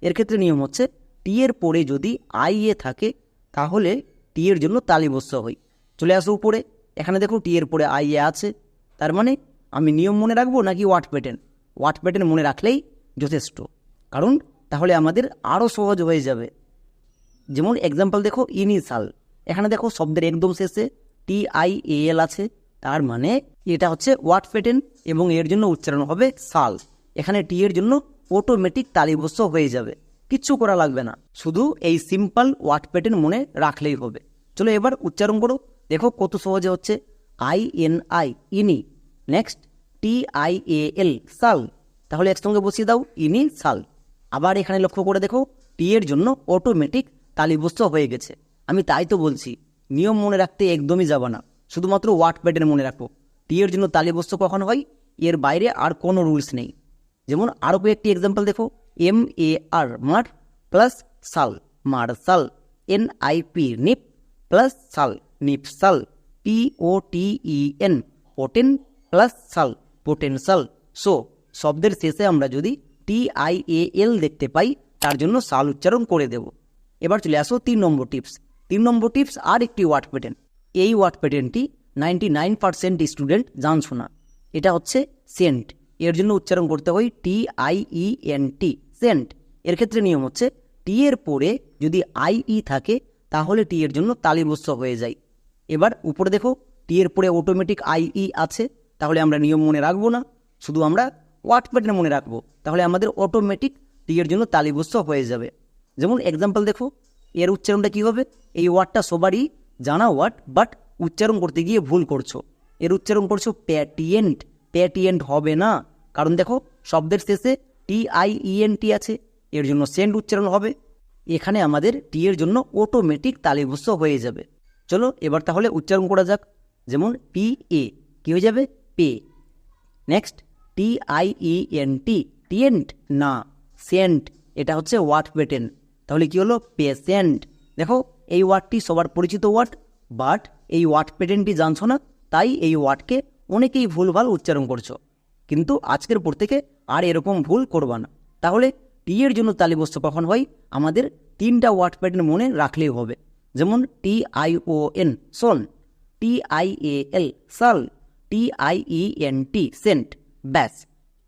এর ক্ষেত্রে নিয়ম হচ্ছে টি এর পরে যদি IA থাকে তাহলে টি এর জন্য তালিবস্য হয়। চলে আসো উপরে, এখানে দেখো টি এর পরে IA আছে, তার মানে আমি নিয়ম মনে রাখবো নাকি ওয়ার্ড প্যাটার্ন? ওয়ার্ড প্যাটার্ন মনে রাখলেই যথেষ্ট, কারণ তাহলে আমাদের আরও সহজ হয়ে যাবে। যেমন এক্সাম্পল দেখো ইনিশাল, এখানে দেখো শব্দের একদম শেষে TIAL আছে, তার মানে এটা হচ্ছে ওয়ার্ড প্যাটার্ন এবং এর জন্য উচ্চারণ হবে সাল। এখানে টি এর জন্য অটোমেটিক তালিবস্য হয়ে যাবে, কিচ্ছু করা লাগবে না, শুধু এই সিম্পল ওয়ার্ড প্যাটার্ন মনে রাখলেই হবে। চলো এবার উচ্চারণ করো, দেখো কত সহজে হচ্ছে। INI, ইনি। নেক্সট TIAL, সাল, তাহলে একসঙ্গে বসিয়ে দাও ইনি সাল। আবার এখানে লক্ষ্য করে দেখো টি এর জন্য অটোমেটিক তালিবস্ত হয়ে গেছে। আমি তাই তো বলছি নিয়ম মনে রাখতে একদমই যাবে না, শুধুমাত্র ওয়ার্ড প্যাটার্ন মনে রাখো। টি এর জন্য তালিবস্ত কখন হয়, এর বাইরে আর কোনো রুলস নেই। যেমন আরও কয়েকটি এক্সাম্পল দেখো, MAR মার প্লাস সাল মার্শাল, NIP নিপ প্লাস সাল নিপসাল, POTEN পোটেন প্লাস সাল পোটেনশাল। সো শব্দের শেষে আমরা যদি TIAL দেখতে পাই তার জন্য সাল উচ্চারণ করে দেব। এবার চলে আসো 3 নম্বর টিপস। 3 নম্বর টিপস আর একটি ওয়ার্ড প্যাটার্ন। এই ওয়ার্ড প্যাটার্নটি 99% স্টুডেন্ট জানছো না। এটা হচ্ছে সেন্ট। এর জন্য উচ্চারণ করতে হয় TIENT সেন্ট। এর ক্ষেত্রে নিয়ম হচ্ছে টি এর পরে যদি IE থাকে তাহলে টি এর জন্য তালিবস্ত হয়ে যায়। এবার উপরে দেখো টি এর পরে অটোমেটিক IE আছে, তাহলে আমরা নিয়ম মনে রাখবো না, শুধু আমরা ওয়ার্ড প্যাটার্ন মনে রাখবো, তাহলে আমাদের অটোমেটিক টি এর জন্য তালিবস্ত হয়ে যাবে। যেমন এক্সাম্পল দেখো, এর উচ্চারণটা কী হবে? এই ওয়ার্ডটা সবারই জানা ওয়ার্ড, বাট উচ্চারণ করতে গিয়ে ভুল করছো। এর উচ্চারণ করছো প্যাটিয়েন্ট। প্যাটিয়েন্ট হবে না, কারণ দেখো শব্দের শেষে TIENT আছে, এর জন্য সেন্ট উচ্চারণ হবে। এখানে আমাদের টি এর জন্য অটোমেটিক তালিবস্ত হয়ে যাবে। চলো এবার তাহলে উচ্চারণ করা যাক। যেমন PA কী হয়ে যাবে? পে। নেক্সট TIENT টিয়েন্ট না, সেন্ট। এটা হচ্ছে ওয়ার্ড প্যাটার্ন, তাহলে কি হলো? পেশেন্ট। দেখো এই ওয়ার্ডটি সবার পরিচিত ওয়ার্ড, বাট এই ওয়ার্ড প্যাটার্নটি জানছো না, তাই এই ওয়ার্ডকে অনেকেই ভুলভাল উচ্চারণ করছো। কিন্তু আজকের পর থেকে আর এরকম ভুল করবা না। তাহলে টি এর জন্য তালিবস্ত কখন হয়? আমাদের 3টা ওয়ার্ড প্যাটার্ন মনে রাখলেই হবে। যেমন TION সন, TIAL সাল, TIENT সেন্ট। ব্যাস,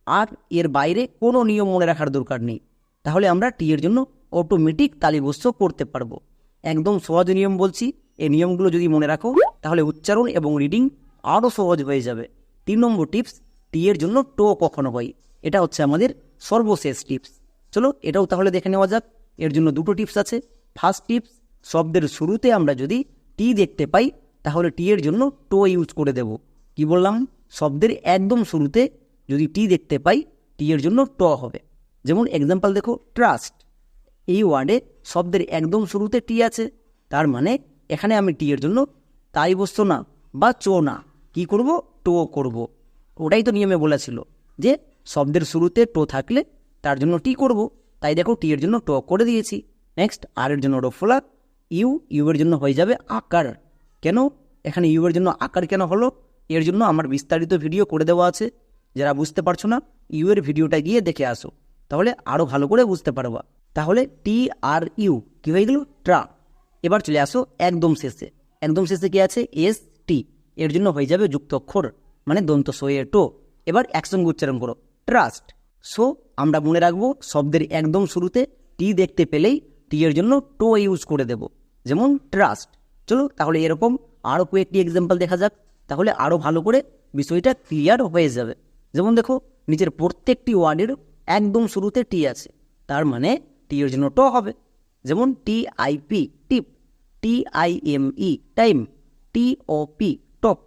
আর এর বাইরে কোনো নিয়ম মনে রাখার দরকার নেই। তাহলে আমরা টি এর জন্য অটোমেটিক তালিবস্ত করতে পারবো। একদম সহজ নিয়ম বলছি, এই নিয়মগুলো যদি মনে রাখো তাহলে উচ্চারণ এবং রিডিং আরও সহজ হয়ে যাবে। 3 নম্বর টিপস, টি এর জন্য টো কখনো হয়, এটা হচ্ছে আমাদের সর্বশেষ টিপস। চলো এটাও তাহলে দেখে নেওয়া যাক। এর জন্য 2টো টিপস আছে। ফার্স্ট টিপস, শব্দের শুরুতে আমরা যদি টি দেখতে পাই তাহলে টি এর জন্য টো ইউজ করে দেব। কি বললাম? শব্দের একদম শুরুতে যদি টি দেখতে পাই টি এর জন্য ট হবে। যেমন এক্সাম্পল দেখো, ট্রাস্ট। এই ওয়ার্ডে শব্দের একদম শুরুতে টি আছে, তার মানে এখানে আমি টি এর জন্য তালিবস্ত না বা চো না, কি করব? টো করব। ওটাই তো নিয়মে বলেছিল যে শব্দের শুরুতে টো থাকলে তার জন্য টি করব, তাই দেখো টি এর জন্য টো করে দিয়েছি। নেক্সট আর এর জন্য রফলা। ইউ এর জন্য হয়ে যাবে আকার। কেন এখানে ইউ এর জন্য আকার কেন হলো? এর জন্য আমার বিস্তারিত ভিডিও করে দেওয়া আছে, যারা বুঝতে পারছো না ইউ এর ভিডিওটা গিয়ে দেখে আসো, তাহলে আরও ভালো করে বুঝতে পারবা। তাহলে TRU কি হয়ে গেল? ট্রা। এবার চলে আসো একদম শেষে। একদম শেষে কি আছে? ST। এর জন্য হয়ে যাবে যুক্তাক্ষর, মানে দন্ত সয়ে টো। এবার একসঙ্গে উচ্চারণ করো, ট্রাস্ট। সো আমরা মনে রাখবো শব্দের একদম শুরুতে টি দেখতে পেলেই টি এর জন্য টো ইউজ করে দেব, যেমন ট্রাস্ট। চলো তাহলে এরকম আরও কয়েকটি এক্সাম্পল দেখা যাক, তাহলে আরও ভালো করে বিষয়টা ক্লিয়ার হয়ে যাবে। যেমন দেখো নিচের প্রত্যেকটি ওয়ার্ডের একদম শুরুতে টি আছে, তার মানে টি এর জন্য ট হবে। যেমন TIP টিপ, TIME time, TOP top,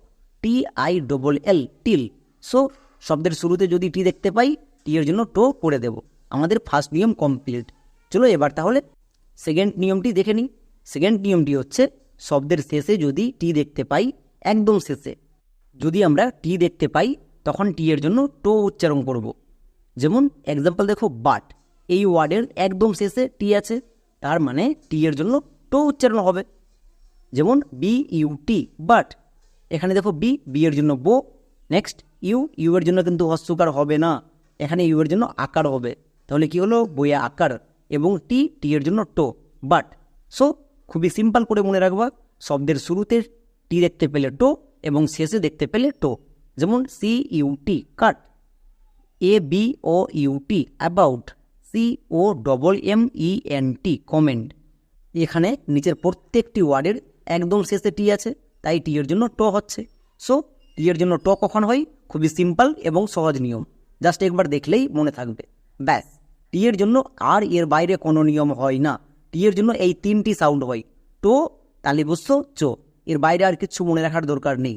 TILL till. So শব্দের শুরুতে যদি টি দেখতে পাই টি এর জন্য টো করে দেব। আমাদের ফার্স্ট নিয়ম কমপ্লিট। চলো এবার তাহলে সেকেন্ড নিয়মটি দেখে নিই। সেকেন্ড নিয়মটি হচ্ছে শব্দের শেষে যদি টি দেখতে পাই, একদম শেষে যদি আমরা টি দেখতে পাই তখন টি এর জন্য টো উচ্চারণ করব। যেমন এক্সাম্পল দেখো, বাট। এই ওয়ার্ডের একদম শেষে টি আছে, তার মানে টি এর জন্য টো উচ্চারণ হবে। যেমন BUT বাট। এখানে দেখো বি এর জন্য বো। নেক্সট ইউ এর জন্য কিন্তু হস্যকার হবে না, এখানে ইউ এর জন্য আকার হবে। তাহলে কি হলো? বইয়া আকার। এবং টি এর জন্য টো, বাট। সো খুবই সিম্পল করে মনে রাখবা, শব্দের শুরুতে টি দেখতে পেলে টো এবং শেষে দেখতে পেলে টো। যেমন CUT cut, ABOUT about, COMMENT comment. এখানে নিচের প্রত্যেকটি ওয়ার্ডের একদম শেষে টি আছে, তাই টি এর জন্য ট হচ্ছে। সো টি এর জন্য ট কখন হয়? খুবই সিম্পল এবং সহজ নিয়ম, জাস্ট একবার দেখলেই মনে থাকবে। ব্যাস, টি এর জন্য আর এর বাইরে কোনো নিয়ম হয় না। টি এর জন্য এই 3টি সাউন্ড হয়, টো, তালিবস্য, চো। এর বাইরে আর কিছু মনে রাখার দরকার নেই।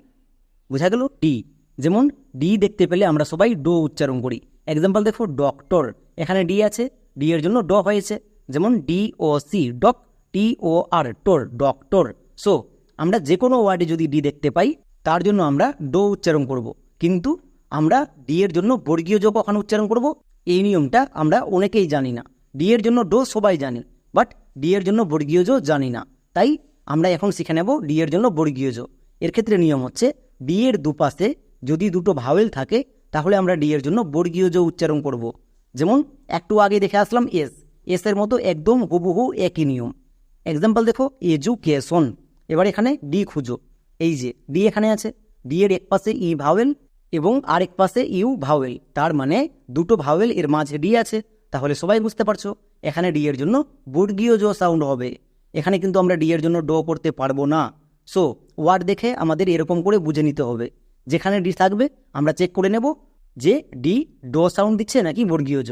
বোঝা গেল? ডি। যেমন ডি দেখতে পেলে আমরা সবাই ডো উচ্চারণ করি। এক্সাম্পল দেখো, ডক্টর। এখানে ডি আছে, ডি এর জন্য ড হয়েছে, যেমন ডি ও সি ডক, টি ও আর টোর, ডক্টর। সো আমরা যে কোনো ওয়ার্ডে যদি ডি দেখতে পাই তার জন্য আমরা ডো উচ্চারণ করব, কিন্তু আমরা ডি এর জন্য বর্গীয় জ কখন উচ্চারণ করব এই নিয়মটা আমরা অনেকেই জানি না। ডি এর জন্য ডো সবাই জানি, বাট ডি এর জন্য বর্গীয় জ জানি না। তাই আমরা এখন শিখে নেব ডি এর জন্য বর্গীয় জ। এর ক্ষেত্রে নিয়ম হচ্ছে ডি এর দুপাশে যদি দুটো ভাওয়েল থাকে তাহলে আমরা ডি এর জন্য বর্গীয় জ উচ্চারণ করব। যেমন একটু আগে দেখে আসলাম এস, এস এর মতো একদম হুবহু একই নিয়ম। এক্সাম্পল দেখো, এজুকেশন। এবার এখানে ডি খুঁজো, এই যে ডি এখানে আছে, ডি এর এক পাশে ই ভাওয়েল এবং আরেক পাশে ইউ ভাওয়েল, তার মানে দুটো ভাওয়েল এর মাঝে ডি আছে। তাহলে সবাই বুঝতে পারছো এখানে ডি এর জন্য বর্গীয় জ সাউন্ড হবে। এখানে কিন্তু আমরা ডি এর জন্য ডো করতে পারবো না। সো ওয়ার্ড দেখে আমাদের এরকম করে বুঝে নিতে হবে, যেখানে ডি থাকবে আমরা চেক করে নেব যে ডি ডো সাউন্ড দিচ্ছে নাকি বর্গীয় জ।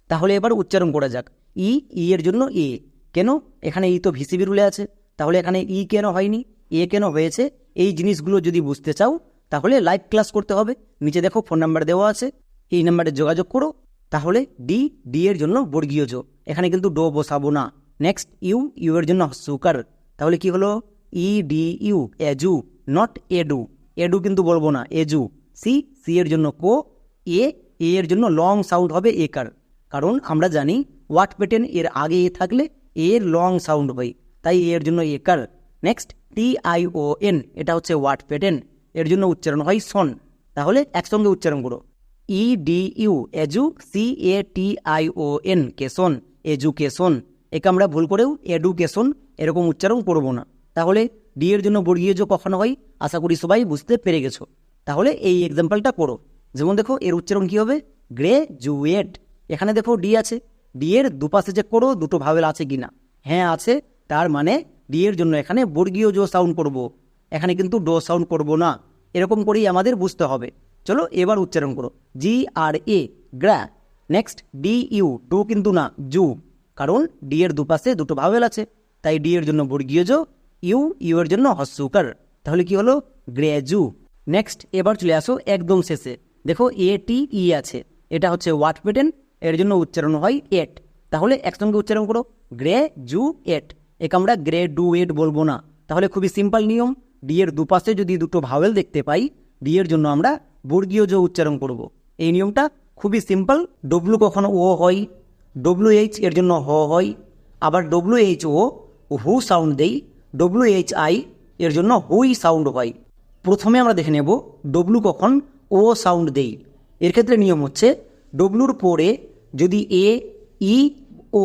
তাহলে এবার উচ্চারণ করা যাক। ই, ই এর জন্য এ, কেন? এখানে ই তো ভিসিবি রুলে আছে, তাহলে এখানে ই কেন হয়নি, এ কেন হয়েছে? এই জিনিসগুলো যদি বুঝতে চাও তাহলে লাইভ ক্লাস করতে হবে। নিচে দেখো ফোন নাম্বার দেওয়া আছে, এই নাম্বারে যোগাযোগ করো। তাহলে ডি, ডি এর জন্য বর্গীয় জ, এখানে কিন্তু ডো বসাবো না। নেক্সট ইউ, ইউ এর জন্য সুকার, তাহলে কি হলো? ই ডি ইউ, এজু, নট এডু। এডু কিন্তু বলবো না, এজু। সি, সি এর জন্য কো। এ, এ এর জন্য লং সাউন্ড হবে একার, কারণ আমরা জানি ওয়াট প্যাটার্ন এর আগে এ থাকলে এর লং সাউন্ড হয়, তাই এর জন্য একার। Next T I O N, এটা হচ্ছে ওয়াট প্যাটার্ন, এর জন্য উচ্চারণ হয় সন। তাহলে একসঙ্গে উচ্চারণ করো, ই ডি ইউ এজু, C A T I O N কেশন, এজুকেশন। একে আমরা ভুল করেও এডুকেশন এরকম উচ্চারণ করব না। তাহলে ডি এর জন্য বর্গীয় জ কখনো হয়, আশা করি সবাই বুঝতে পেরে গেছো। তাহলে এই এক্সাম্পলটা করো। যেমন দেখো এর উচ্চারণ কি হবে? গ্রেজুয়েট। এখানে দেখো ডি আছে, ডি এর দুপাশে চেক করো দুটো ভাওয়েল আছে কিনা, হ্যাঁ আছে, তার মানে ডি এর জন্য এখানে বর্গীয় জো সাউন্ড করব, এখানে কিন্তু ডো সাউন্ড করব না। এরকম করেই আমাদের বুঝতে হবে। চলো এবার উচ্চারণ করো, জি আর এ, গ্রা। নেক্সট ডি ইউ, ডু কিন্তু না, জু, কারণ ডি এর দুপাশে দুটো ভাওয়েল আছে, তাই ডি এর জন্য বর্গীয় জো, ইউ, ইউ এর জন্য হস্যকার। তাহলে কি হলো? গ্রেজু। নেক্সট এবার চলে আসো একদম শেষে, দেখো এ টি ই আছে, এটা হচ্ছে ওয়াট প্যাটার্ন, এর জন্য উচ্চারণ হয় এট। তাহলে একসঙ্গে উচ্চারণ করো, গ্রেজুয়েট। একে আমরা গ্রেডুয়েট বলবো না। তাহলে খুবই সিম্পল নিয়ম, ডি এর দুপাশে যদি দুটো ভাওয়েল দেখতে পাই ডি এর জন্য আমরা বর্গীয় জ উচ্চারণ করব। এই নিয়মটা খুবই সিম্পল। ডব্লু কখনো ও হয়, ডব্লু এইচ এর জন্য হ হয়, আবার ডব্লু এইচ ও হু সাউন্ড দেই, ডব্লু এইচ আই এর জন্য হুই সাউন্ড হয়। প্রথমে আমরা দেখে নেব ডব্লু কখন ও সাউন্ড দেই। এর ক্ষেত্রে নিয়ম হচ্ছে ডব্লুর পরে যদি এ, ই, ও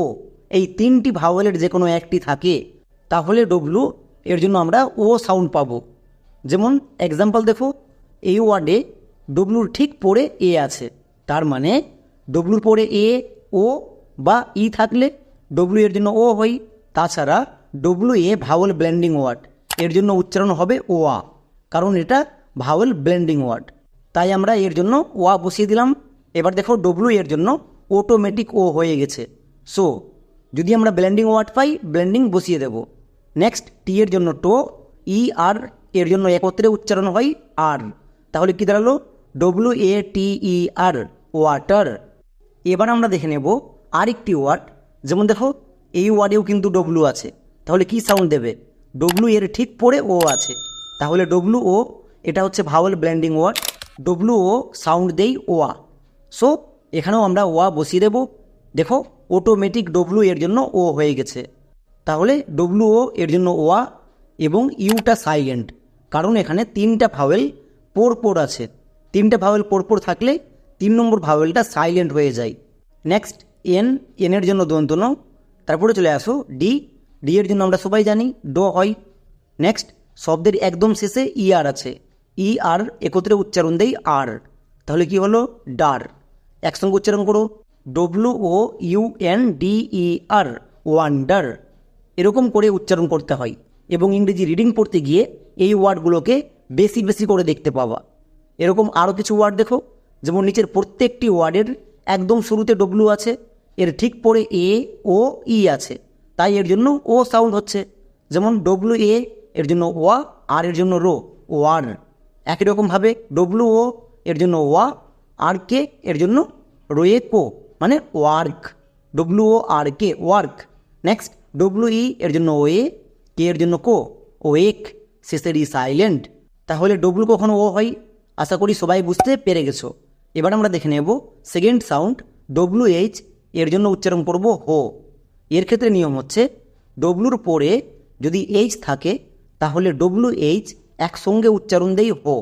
এই তিনটি ভাওয়েলের যে কোনো একটি থাকে তাহলে ডব্লু এর জন্য আমরা ও সাউন্ড পাবো। যেমন এক্সাম্পল দেখো, এই ওয়ার্ডে ডব্লুর ঠিক পরে এ আছে, তার মানে ডব্লুর পরে এ, ও বা ই থাকলে ডব্লু এর জন্য ও হয়। তাছাড়া W A vowel blending word, এর জন্য উচ্চারণ হবে ওয়া, কারণ এটা ভাওয়েল ব্লেন্ডিং ওয়ার্ড, তাই আমরা এর জন্য ওয়া বসিয়ে দিলাম। এবার দেখো ডব্লু এর জন্য অটোমেটিক ও হয়ে গেছে। সো যদি আমরা ব্লেন্ডিং ওয়ার্ড পাই ব্লেন্ডিং বসিয়ে দেব। নেক্সট টি এর জন্য টো, ই আর এর জন্য একত্রে উচ্চারণ হয় আর, তাহলে কি দাঁড়ালো? W A T E R, water. এবার আমরা দেখে নেব আরেকটি ওয়ার্ড। যেমন দেখো এই ওয়ার্ডেও কিন্তু ডব্লু আছে, তাহলে কি সাউন্ড দেবে? ডব্লু এর ঠিক পরে ও আছে, তাহলে ডব্লু ও, এটা হচ্ছে vowel blending word, W O sound দেই ওয়া। সো এখানেও আমরা ওয়া বসিয়ে দেব। দেখো অটোমেটিক ডব্লু এর জন্য ও হয়ে গেছে, তাহলে ডব্লু ও এর জন্য ওয়া এবং ইউটা সাইলেন্ট, কারণ এখানে তিনটা ভাওয়েল পরপর আছে। তিনটা ভাওয়েল পরপর থাকলে 3 নম্বর ভাওয়েলটা সাইলেন্ট হয়ে যায়। নেক্সট এন, এনের জন্য দন্ত ন। তারপরে চলে আসো ডি, ডি এর জন্য আমরা সবাই জানি ডো হয়। নেক্সট শব্দের একদম শেষে ই আর আছে, ই আর একত্রে উচ্চারণ দেই আর, তাহলে কি হলো? ডার। একসঙ্গে উচ্চারণ করো, W O U N D E R, wonder. এরকম করে উচ্চারণ করতে হয় এবং ইংরেজি রিডিং পড়তে গিয়ে এই ওয়ার্ডগুলোকে বেশি বেশি করে দেখতে পাবা। এরকম আরও কিছু ওয়ার্ড দেখো, যেমন নিচের প্রত্যেকটি ওয়ার্ডের একদম শুরুতে ডব্লু আছে, এর ঠিক পরে এ, ও, ই আছে, তাই এর জন্য ও সাউন্ড হচ্ছে। যেমন ডব্লু এ এর জন্য ওয়া, আর এর জন্য রো, ওয়ার। একই রকমভাবে ডব্লু ও এর জন্য ওয়া, আর কে এর জন্য রোয়ে কো, মানে work. WORK work. Next WE এর জন্য ওয়ে, কে এর জন্য কো, ওয়েক, শেষের ই সাইলেন্ট। তাহলে ডব্লু কখনো ও হয়? আশা করি সবাই বুঝতে পেরে গেছো। এবার আমরা দেখে নেব সেকেন্ড সাউন্ড WH এর জন্য উচ্চারণ করব হো। এর ক্ষেত্রে নিয়ম হচ্ছে ডব্লুর পরে যদি এইচ থাকে তাহলে WH একসঙ্গে উচ্চারণ দেই হো।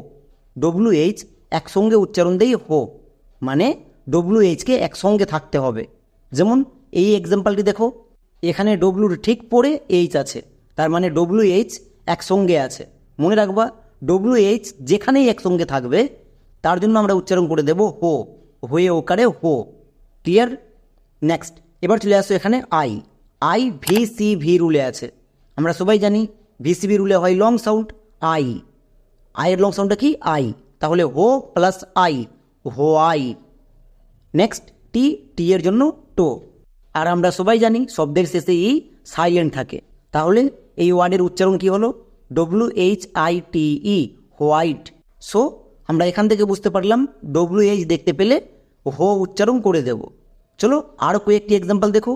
WH একসঙ্গে উচ্চারণ দেই হো, মানে WHকে একসঙ্গে থাকতে হবে। যেমন এই এক্সাম্পলটি দেখো, এখানে ডব্লুর ঠিক পরে এইচ আছে, তার মানে WH একসঙ্গে আছে। মনে রাখবা WH যেখানেই একসঙ্গে থাকবে তার জন্য আমরা উচ্চারণ করে দেব হো, হয়ে ওকারে হো। ক্লিয়ার? নেক্সট এবার চলে আসো এখানে আই VCV রুলে আছে। আমরা সবাই জানি VCV রুলে হয় লং সাউন্ড আইয়ের লং সাউন্ডটা কি আই, তাহলে হো প্লাস আই, হো আই। নেক্সট টি এর জন্য টো। আর আমরা সবাই জানি শব্দের শেষে ই সাইলেন্ট থাকে, তাহলে এই ওয়ার্ডের উচ্চারণ কি হলো WHITE, হোয়াইট। সো আমরা এখান থেকে বুঝতে পারলাম WH দেখতে পেলে হো উচ্চারণ করে দেব। চলো আরও কয়েকটি এক্সাম্পল দেখো।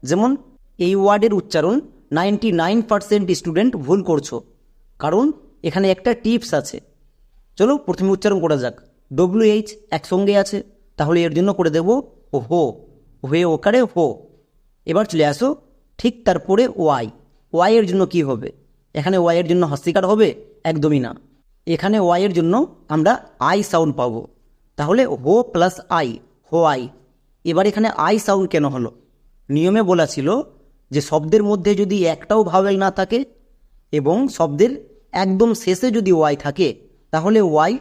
যেমন এই ওয়ার্ডের উচ্চারণ 99% স্টুডেন্ট ভুল করছো, কারণ এখানে একটা টিপস আছে। চলো প্রথমে উচ্চারণ করা যাক। WH একসঙ্গে আছে, তাহলে এর জন্য করে দেব হো, হয়ে ওকারে হো। এবার চলে আসো ঠিক তারপরে ওয়াই এর জন্য কি হবে? এখানে ওয়াই এর জন্য হস্যিকার হবে? একদমই না। এখানে ওয়াই এর জন্য আমরা আই সাউন্ড পাবো, তাহলে হো প্লাস আই, হো আই। এবার এখানে আই সাউন্ড কেন হলো? নিয়মে বলা ছিল যে শব্দের মধ্যে যদি একটাও ভাওয়েল না থাকে এবং শব্দের একদম শেষে যদি ওয়াই থাকে তাহলে ওয়াই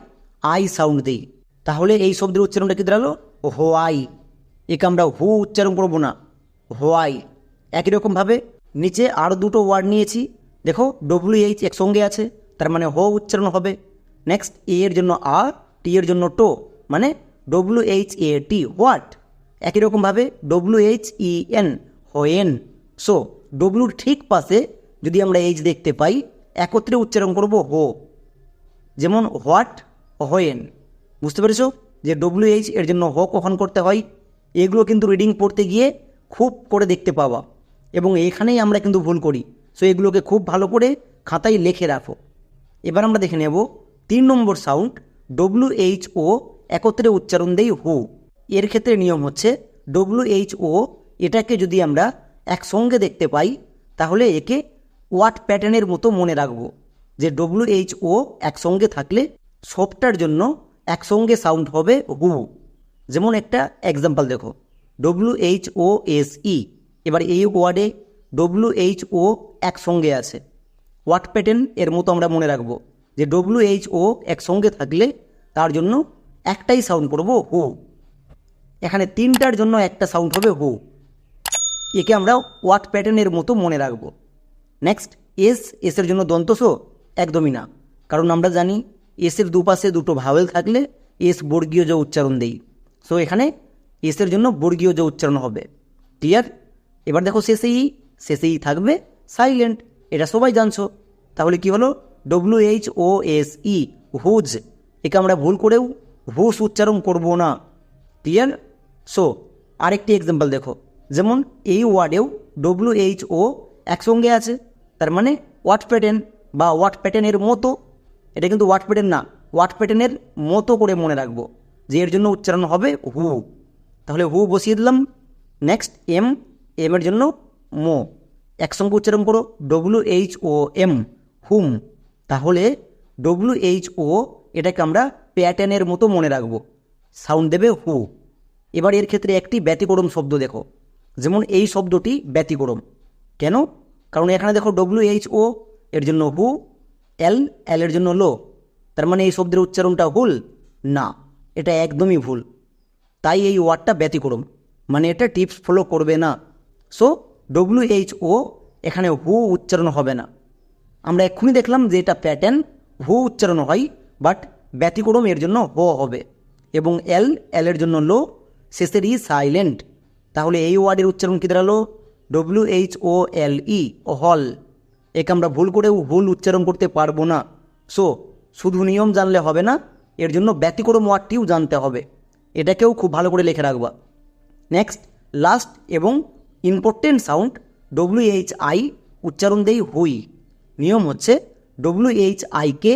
আই সাউন্ড দিই। তাহলে এই শব্দের উচ্চারণটা কি দাঁড়ালো? হোয়াই। একে আমরা হু উচ্চারণ করবো না, হোয়াই। একই রকমভাবে নিচে আরও দুটো ওয়ার্ড নিয়েছি, দেখো WH একসঙ্গে আছে, তার মানে হো উচ্চারণ হবে। নেক্সট এ এর জন্য টি এর জন্য টো, মানে WHAT, হোয়াট। একই রকমভাবে WHEN, হোয়েন। সো ডব্লুর ঠিক পাশে যদি আমরা এইচ দেখতে পাই একত্রে উচ্চারণ করব হো, যেমন হোয়াট, হোয়েন। বুঝতে পেরেছো যে WH এর জন্য হো কখন করতে হয়? এগুলো কিন্তু রিডিং পড়তে গিয়ে খুব করে দেখতে পাওয়া, এবং এখানেই আমরা কিন্তু ভুল করি। সো এগুলোকে খুব ভালো করে খাতায় লিখে রাখো। এবার আমরা দেখে নেব 3 নম্বর সাউন্ড WHO একত্রে উচ্চারণ দেই হু। এর ক্ষেত্রে নিয়ম হচ্ছে WHO এটাকে যদি আমরা একসঙ্গে দেখতে পাই তাহলে একে ওয়াট প্যাটার্নের মতো মনে রাখবো, যে WHO একসঙ্গে থাকলে সবটার জন্য একসঙ্গে সাউন্ড হবে হু। যেমন একটা এক্সাম্পল দেখো, WHOSE। এবার এই ওয়ার্ডে WHO একসঙ্গে আছে, ওয়াট প্যাটার্ন এর মতো আমরা মনে রাখবো যে WHO একসঙ্গে থাকলে তার জন্য একটাই সাউন্ড করব হু। এখানে তিনটার জন্য একটা সাউন্ড হবে হু। একে আমরা ওয়াট প্যাটার্নের মতো মনে রাখবো। নেক্সট এসের জন্য দন্তস্ব? একদমই না, কারণ আমরা জানি এসের দুপাশে দুটো ভাওয়েল থাকলে এস বর্গীয় জ উচ্চারণ দেই। সো এখানে এসের জন্য বর্গীয় জ উচ্চারণ হবে। ক্লিয়ার? এবার দেখো শেষেই থাকবে সাইলেন্ট, এটা সবাই জানছো। তাহলে কি হলো? WHOSE, whose. একে আমরা ভুল করেও হুস উচ্চারণ করব না। ক্লিয়ার? সো আরেকটি এক্সাম্পল দেখো, যেমন এই ওয়ার্ডেও WHO একসঙ্গে আছে, তার মানে ওয়াট প্যাটার্ন বা ওয়াট প্যাটার্নের মতো। এটা কিন্তু ওয়াট প্যাটার্ন না, ওয়াট প্যাটার্নের মতো করে মনে রাখবো যে এর জন্য উচ্চারণ হবে হু। তাহলে হু বসিয়ে দিলাম। নেক্সট এম এর জন্য মো, একসঙ্গে উচ্চারণ করো WHOM, হুম। তাহলে WHO এটাকে আমরা প্যাটার্নের মতো মনে রাখবো, সাউন্ড দেবে হু। এবার এর ক্ষেত্রে একটি ব্যতিক্রম শব্দ দেখো, যেমন এই শব্দটি ব্যতিক্রম কেন? কারণ এখানে দেখো WHO এর জন্য হু, এল এর জন্য লো, তার মানে এই শব্দের উচ্চারণটা ভুল না, এটা একদমই ভুল। তাই এই ওয়ার্ডটা ব্যতিক্রম, মানে এটা টিপস ফলো করবে না। সো WHO এখানে হু উচ্চারণ হবে না। আমরা এক্ষুনি দেখলাম যে এটা প্যাটার্ন, হু উচ্চারণ হয়, বাট ব্যতিক্রম এর জন্য হো হবে, এবং এল এর জন্য লো, শেষের ই সাইলেন্ট। তাহলে এই ওয়ার্ডের উচ্চারণ কী দাঁড়ালো? WHOLE, হল। একে আমরা ভুল করেও ভুল উচ্চারণ করতে পারবো না। সো শুধু নিয়ম জানলে হবে না, এর জন্য ব্যতিক্রম ওয়ার্ডটিও জানতে হবে। এটাকেও খুব ভালো করে লিখে রাখবা। নেক্সট লাস্ট এবং ইম্পর্টেন্ট সাউন্ড WHI উচ্চারণ দেই হুই। নিয়ম হচ্ছে WHIকে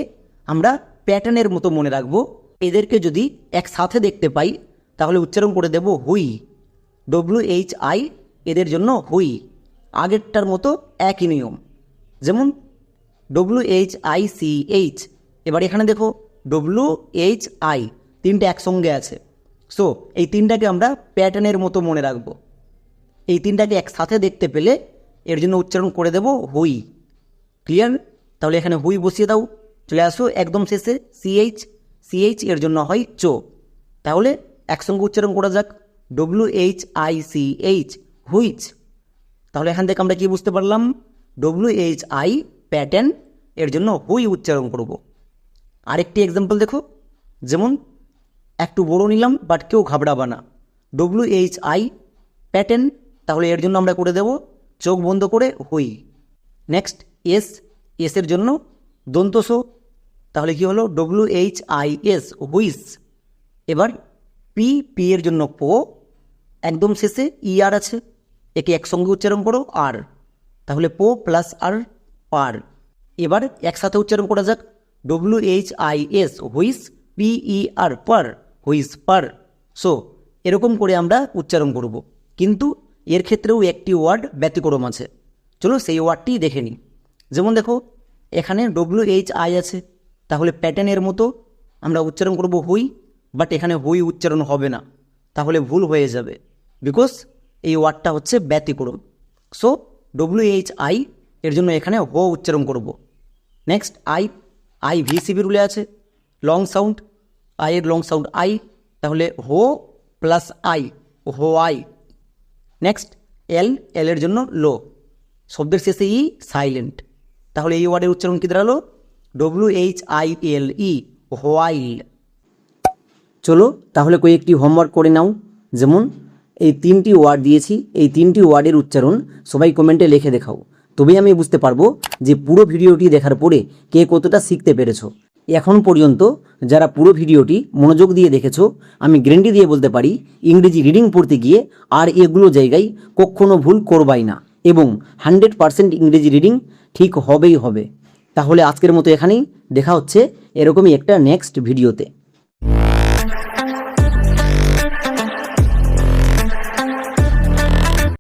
আমরা প্যাটার্নের মতো মনে রাখবো। এদেরকে যদি একসাথে দেখতে পাই তাহলে উচ্চারণ করে দেব হুই। WHI এদের জন্য হুই, আগেরটার মতো একই নিয়ম। যেমন WHICH, এবার এখানে দেখো WHI তিনটে একসঙ্গে আছে। সো এই তিনটাকে আমরা প্যাটার্নের মতো মনে রাখবো। এই তিনটাকে একসাথে দেখতে পেলে এর জন্য উচ্চারণ করে দেব হুই। ক্লিয়ার? তাহলে এখানে হুই বসিয়ে দাও। চলে আসো একদম শেষে CH এর জন্য হয় চো। তাহলে একসঙ্গে উচ্চারণ করা যাক WHICH, হুইচ। তাহলে এখান থেকে আমরা কি বুঝতে পারলাম? WHI প্যাটার্ন, এর জন্য হুই উচ্চারণ করব। আরেকটি এক্সাম্পল দেখো, যেমন একটু বড় নিলাম বাট কেউ ঘাবড়াবা না। WHI প্যাটার্ন, তাহলে এর জন্য আমরা করে দেব চোখ বন্ধ করে হুই। নেক্সট এস এর জন্য দন্তস, তাহলে কি হলো WHIS, হুইস। এবার পি এর জন্য পো, একদম শেষে ER আছে, একে একসঙ্গে উচ্চারণ করো আর, তাহলে পো প্লাস আর, পার। এবার একসাথে উচ্চারণ করা যাক WHIS, হুইস, PER, পার, হুইস পার। সো এরকম করে আমরা উচ্চারণ করব, কিন্তু এর ক্ষেত্রেও একটি ওয়ার্ড ব্যতিক্রম আছে। চলো সেই ওয়ার্ডটি দেখে নিই। যেমন দেখো এখানে WHI আছে, তাহলে প্যাটার্নের মতো আমরা উচ্চারণ করব হুই, বাট এখানে হুই উচ্চারণ হবে না, তাহলে ভুল হয়ে যাবে, বিকজ এই ওয়ার্ডটা হচ্ছে ব্যতিক্রম। সো WHI এর জন্য এখানে হো উচ্চারণ করব। নেক্সট আই VCB রুলে আছে, লং সাউন্ড, এর লং সাউন্ড আই, তাহলে হো প্লাস আই, হো আই। নেক্সট এল এর জন্য লো, শব্দের শেষে সাইলেন্ট, তাহলে এই ওয়ার্ডের উচ্চারণ কী দাঁড়ালো WHILE, হোয়াইল। চলো তাহলে কয়েকটি হোমওয়ার্ক করে নাও। যেমন এই তিনটি ওয়ার্ড দিয়েছি, এই তিনটি ওয়ার্ডের উচ্চারণ সবাই কমেন্টে লিখে দেখাও, তবেই আমি বুঝতে পারবো যে পুরো ভিডিওটি দেখার পরে কে কতটা শিখতে পেরেছো। এখন পর্যন্ত যারা পুরো ভিডিওটি মনোযোগ দিয়ে দেখেছো, আমি গ্যারান্টি দিয়ে বলতে পারি ইংরেজি রিডিং পড়তে গিয়ে আর এগুলো জায়গায় কখনো ভুল করবাই না, এবং 100% ইংরেজি রিডিং ঠিক হবেই হবে। তাহলে আজকের মতো এখানেই, দেখা হচ্ছে এরকমই একটা নেক্সট ভিডিওতে।